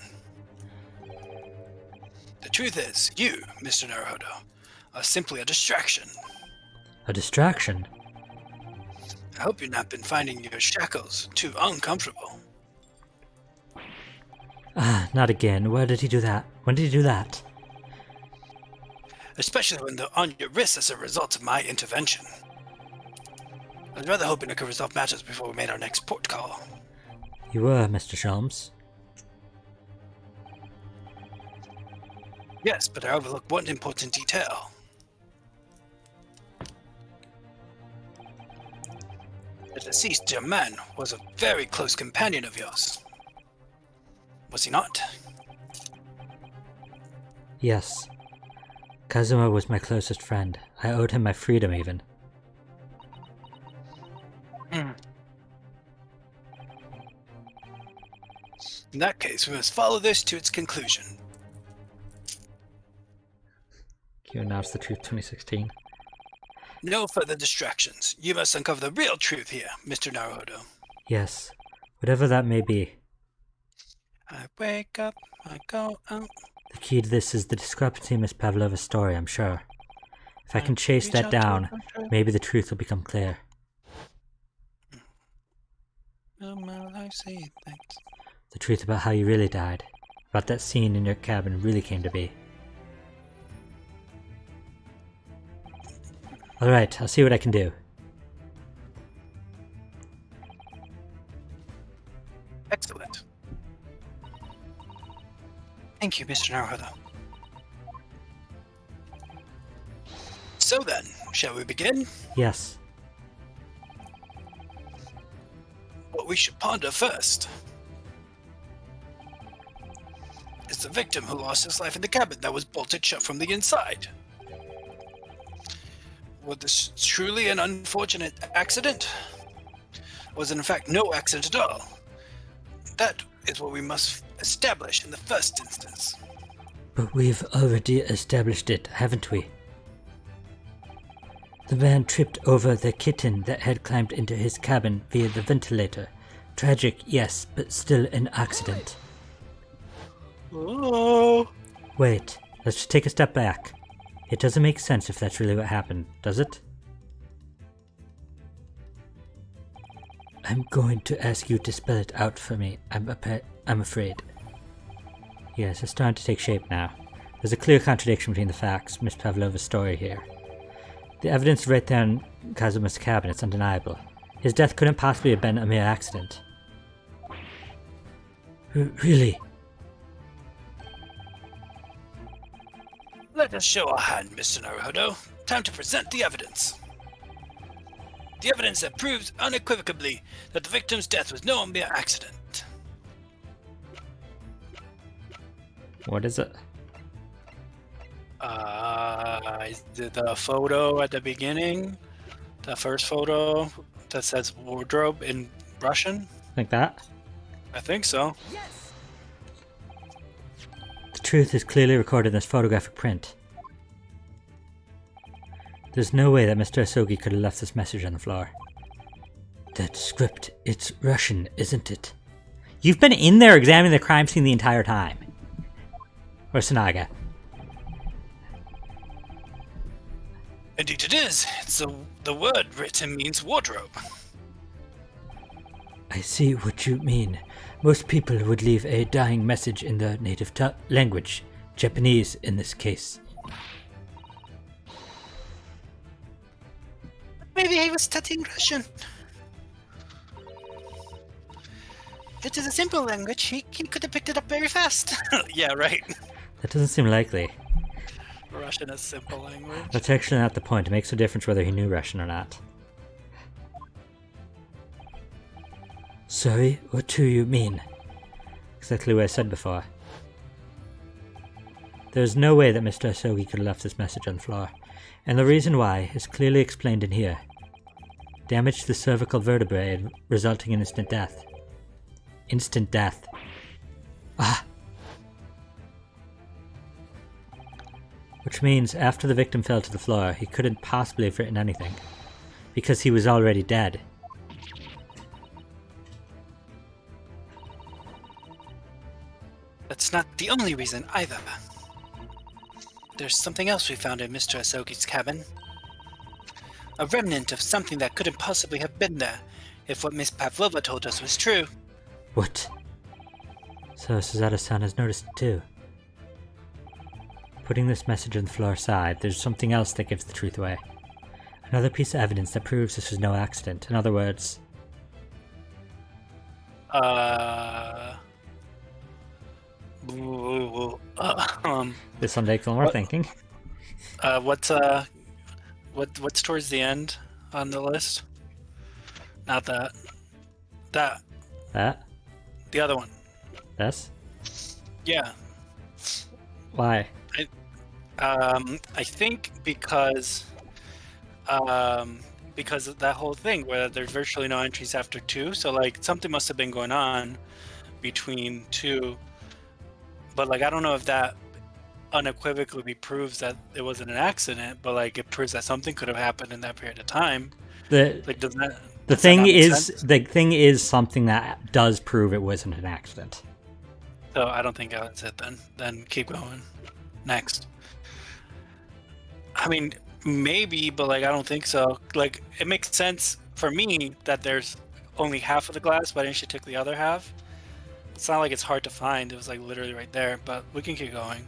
The truth is, you, Mr. Naruhodo, are simply a distraction. A distraction? I hope you've not been finding your shackles too uncomfortable. Not again. Where did he do that? When did he do that? Especially when they're on your wrists as a result of my intervention. I was rather hoping I could resolve matters before we made our next port call. You were, Mr. Sholmes. Yes, but I overlooked one important detail. The deceased young man was a very close companion of yours. Was he not? Yes. Kazuma was my closest friend. I owed him my freedom, even. In that case, we must follow this to its conclusion. You announced the truth 2016. No further distractions. You must uncover the real truth here, Mr. Naruhodo. Yes, whatever that may be. I wake up, I go out. The key to this is the discrepancy in Miss Pavlova's story, I'm sure. If I can chase reach that out down, to her. maybe the truth will become clear. Oh, my life, say thanks. The truth about how you really died. About that scene in your cabin really came to be. Alright, I'll see what I can do. Excellent. Thank you, Mr. Naruhodo. So then, shall we begin? Yes. What we should ponder first is the victim who lost his life in the cabin that was bolted shut from the inside. Was this truly an unfortunate accident? Was it in fact no accident at all? That is what we must establish in the first instance. But we've already established it, haven't we? The man tripped over the kitten that had climbed into his cabin via the ventilator. Tragic, yes, but still an accident. Oh. Wait, let's just take a step back. It doesn't make sense if that's really what happened, does it? I'm going to ask you to spell it out for me. I'm afraid. Yes, it's starting to take shape now. There's a clear contradiction between the facts, Miss Pavlova's story here. The evidence right there in Kazuma's cabin, it's undeniable. His death couldn't possibly have been a mere accident. Really? Let us show our hand, Mr. Naruhodo. Time to present the evidence. The evidence that proves unequivocally that the victim's death was no mere accident. What is it? Is it the photo at the beginning? The first photo that says wardrobe in Russian? Like that? I think so. The truth is clearly recorded in this photographic print. There's no way that Mr. Asogi could have left this message on the floor. That script, it's Russian, isn't it? You've been in there examining the crime scene the entire time. Or Sanaga. Indeed it is. It's the word written means wardrobe. I see what you mean. Most people would leave a dying message in their native language, Japanese in this case. Maybe he was studying Russian. It is a simple language. He could have picked it up very fast. Yeah, right. That doesn't seem likely. Russian is simple language. That's actually not the point. It makes no difference whether he knew Russian or not. Sorry, what do you mean? Exactly what I said before. There's no way that Mr. Asogi could have left this message on the floor, and the reason why is clearly explained in here. Damage to the cervical vertebrae resulting in instant death. Instant death. Ah! Which means after the victim fell to the floor, he couldn't possibly have written anything, because he was already dead. That's not the only reason either. There's something else we found in Mr. Asogi's cabin. A remnant of something that couldn't possibly have been there if what Miss Pavlova told us was true. What? So Suzato-san has noticed it too. Putting this message on the floor aside, there's something else that gives the truth away. Another piece of evidence that proves this was no accident. In other words... This one takes a little more thinking. What's towards the end on the list? Not that. That. That? The other one. This? Yeah. Why? I think because of that whole thing where there's virtually no entries after 2, so like something must have been going on between 2, but like I don't know if that unequivocally proves that it wasn't an accident, but like it proves that something could have happened in that period of time. The Like, does that the does that thing not make is sense? the thing is something that does prove it wasn't an accident. So I don't think that's it then. Then keep going. Next. I mean, maybe, but like I don't think so. Like it makes sense for me that there's only half of the glass, but then she took the other half. It's not like it's hard to find. It was like literally right there, but we can keep going.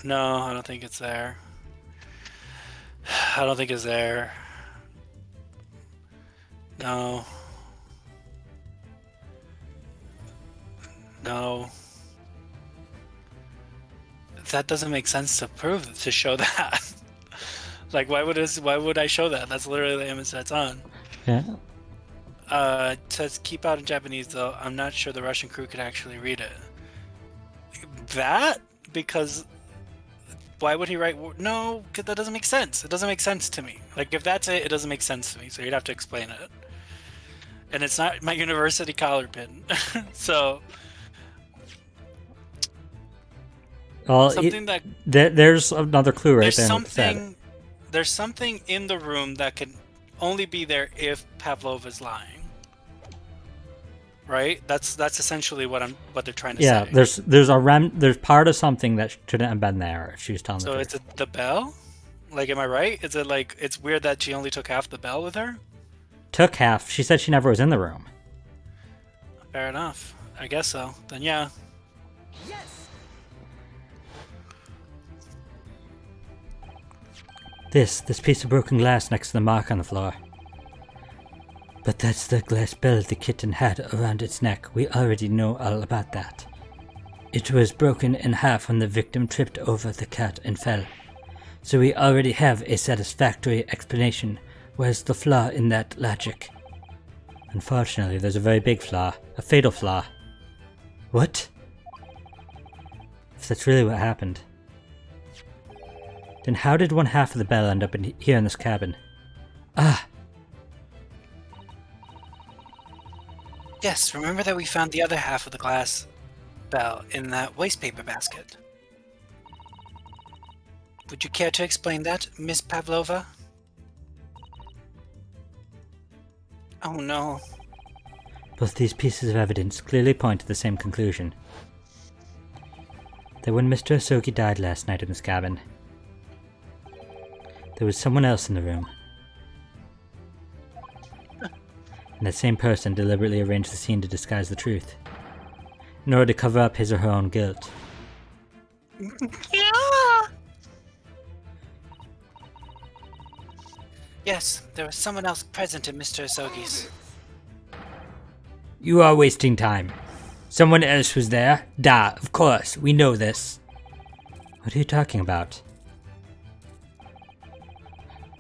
No, I don't think it's there. I don't think it's there. No. No. That doesn't make sense to prove to show that. Like why would I show that? That's literally the image that's on. Yeah. It says keep out in Japanese though. I'm not sure the Russian crew could actually read it. That? Because why would he write? No, because that doesn't make sense. It doesn't make sense to me. Like if that's it, it doesn't make sense to me. So you'd have to explain it. And it's not my university collar pin. So Well, something that there's another clue right there. there's something in the room that can only be there if Pavlova's lying. Right? That's essentially what they're trying to say. Yeah, there's part of something that shouldn't have been there if she was telling the So truth. is it the bell? Like, am I right? Is it like it's weird that she only took half the bell with her? Took half. She said she never was in the room. Fair enough. I guess so. Then yeah. This piece of broken glass next to the mark on the floor. But that's the glass bell the kitten had around its neck. We already know all about that. It was broken in half when the victim tripped over the cat and fell. So we already have a satisfactory explanation. Where's the flaw in that logic? Unfortunately, there's a very big flaw. A fatal flaw. What? If that's really what happened, then how did one half of the bell end up here in this cabin? Ah! Yes, remember that we found the other half of the glass bell in that wastepaper basket. Would you care to explain that, Miss Pavlova? Oh no. Both these pieces of evidence clearly point to the same conclusion. That when Mr. Asogi died last night in this cabin, there was someone else in the room. And that same person deliberately arranged the scene to disguise the truth, in order to cover up his or her own guilt. Yes, there was someone else present in Mr. Asogi's. You are wasting time. Someone else was there? Da, of course, we know this. What are you talking about?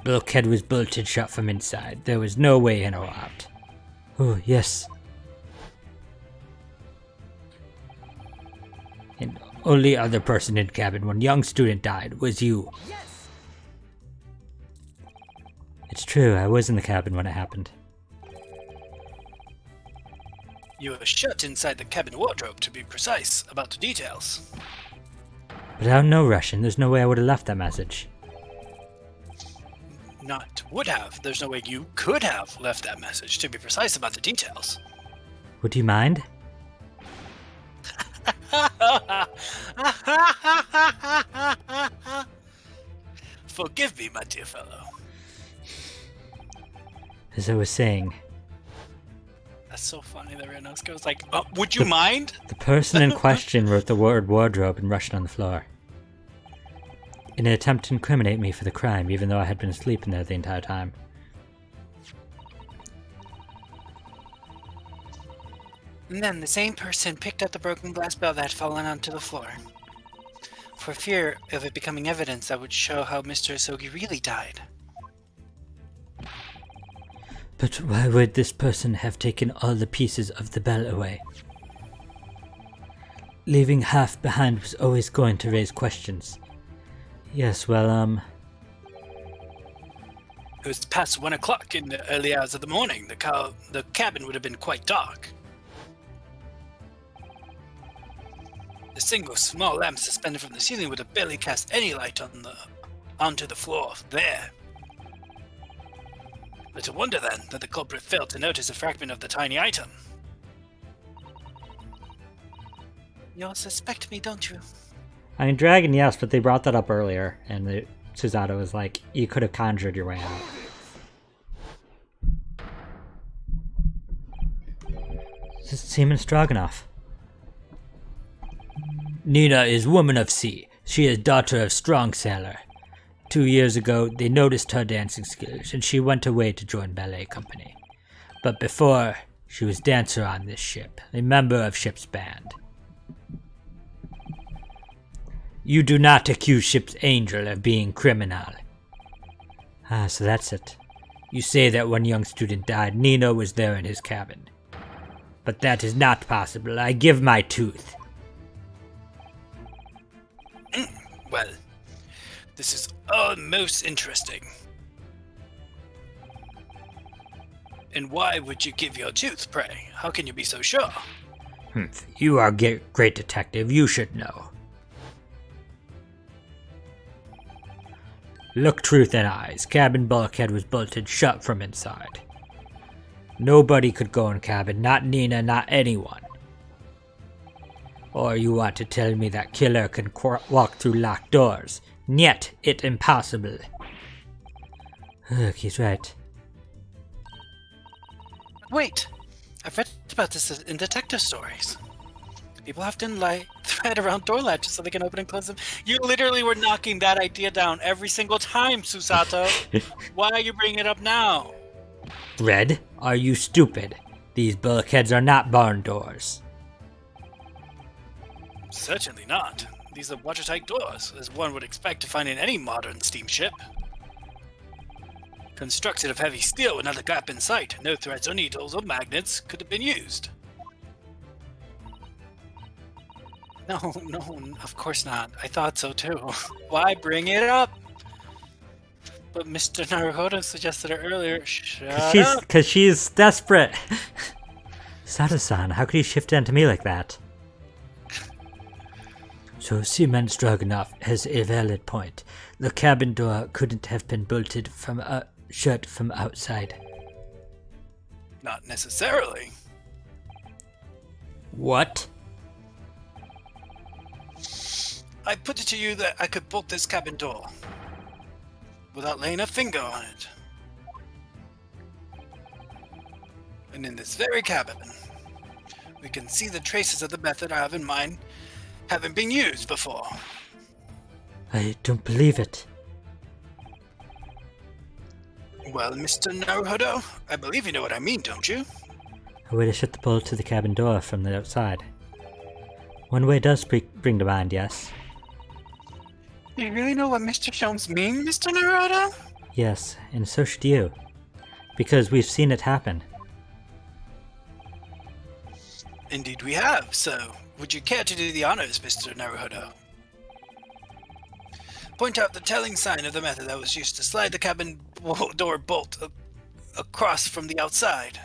Bulkhead was bolted shut from inside. There was no way in or out. Oh, yes. And only other person in cabin when young student died was you. Yes. It's true, I was in the cabin when it happened. You were shut inside the cabin wardrobe, to be precise, about the details. But I don't know Russian, there's no way I would have left that message. Not would have. There's no way you could have left that message, to be precise about the details. Would you mind? Forgive me, my dear fellow. As I was saying, That's so funny that Renoska was like, would you mind? the person in question wrote the word wardrobe in Russian on the floor, in an attempt to incriminate me for the crime, even though I had been asleep in there the entire time. And then the same person picked up the broken glass bell that had fallen onto the floor, for fear of it becoming evidence that would show how Mr. Asogi really died. But why would this person have taken all the pieces of the bell away? Leaving half behind was always going to raise questions. Yes, well, It was past 1 o'clock in the early hours of the morning. The cabin would have been quite dark. The single small lamp suspended from the ceiling would have barely cast any light onto the floor there. Little wonder, then, that the culprit failed to notice a fragment of the tiny item. You all suspect me, don't you? I mean, dragon, yes, but they brought that up earlier, and Susato was like, you could have conjured your way out. Doesn't seem strong enough. Nina is woman of sea. She is daughter of strong sailor. 2 years ago, they noticed her dancing skills, and she went away to join ballet company. But before, she was dancer on this ship, a member of ship's band. You do not accuse ship's angel of being criminal. Ah, so that's it. You say that when young student died, Nino was there in his cabin. But that is not possible. I give my tooth. Well, this is all most interesting. And why would you give your tooth, pray? How can you be so sure? You are a great detective. You should know. Look truth in eyes. Cabin bulkhead was bolted shut from inside. Nobody could go in cabin. Not Nina, not anyone. Or you want to tell me that killer can walk through locked doors? Niet, it impossible. Look, he's right. Wait, I've read about this in detective stories. People often light thread around door latches so they can open and close them. You literally were knocking that idea down every single time, Susato. Why are you bringing it up now? Red, are you stupid? These bulkheads are not barn doors. Certainly not. These are watertight doors, as one would expect to find in any modern steamship. Constructed of heavy steel with not a gap in sight, no threads or needles or magnets could have been used. No, of course not. I thought so too. Why bring it up? But Mr. Naruhodo suggested it earlier. Shut up. Because she's desperate. Sato-san, how could you shift onto me like that? So Seaman Stroganoff has a valid point. The cabin door couldn't have been bolted from shut from outside. Not necessarily. What? I put it to you that I could bolt this cabin door without laying a finger on it. And in this very cabin, we can see the traces of the method I have in mind haven't been used before. I don't believe it. Well, Mr. Naruhodo, I believe you know what I mean, don't you? A way to shut the bolt to the cabin door from the outside. One way does bring to mind, yes. You really know what Mr. Sholmes means, Mr. Naruhodo? Yes, and so should you. Because we've seen it happen. Indeed we have, so would you care to do the honors, Mr. Naruhodo? Point out the telling sign of the method that was used to slide the cabin door bolt across from the outside.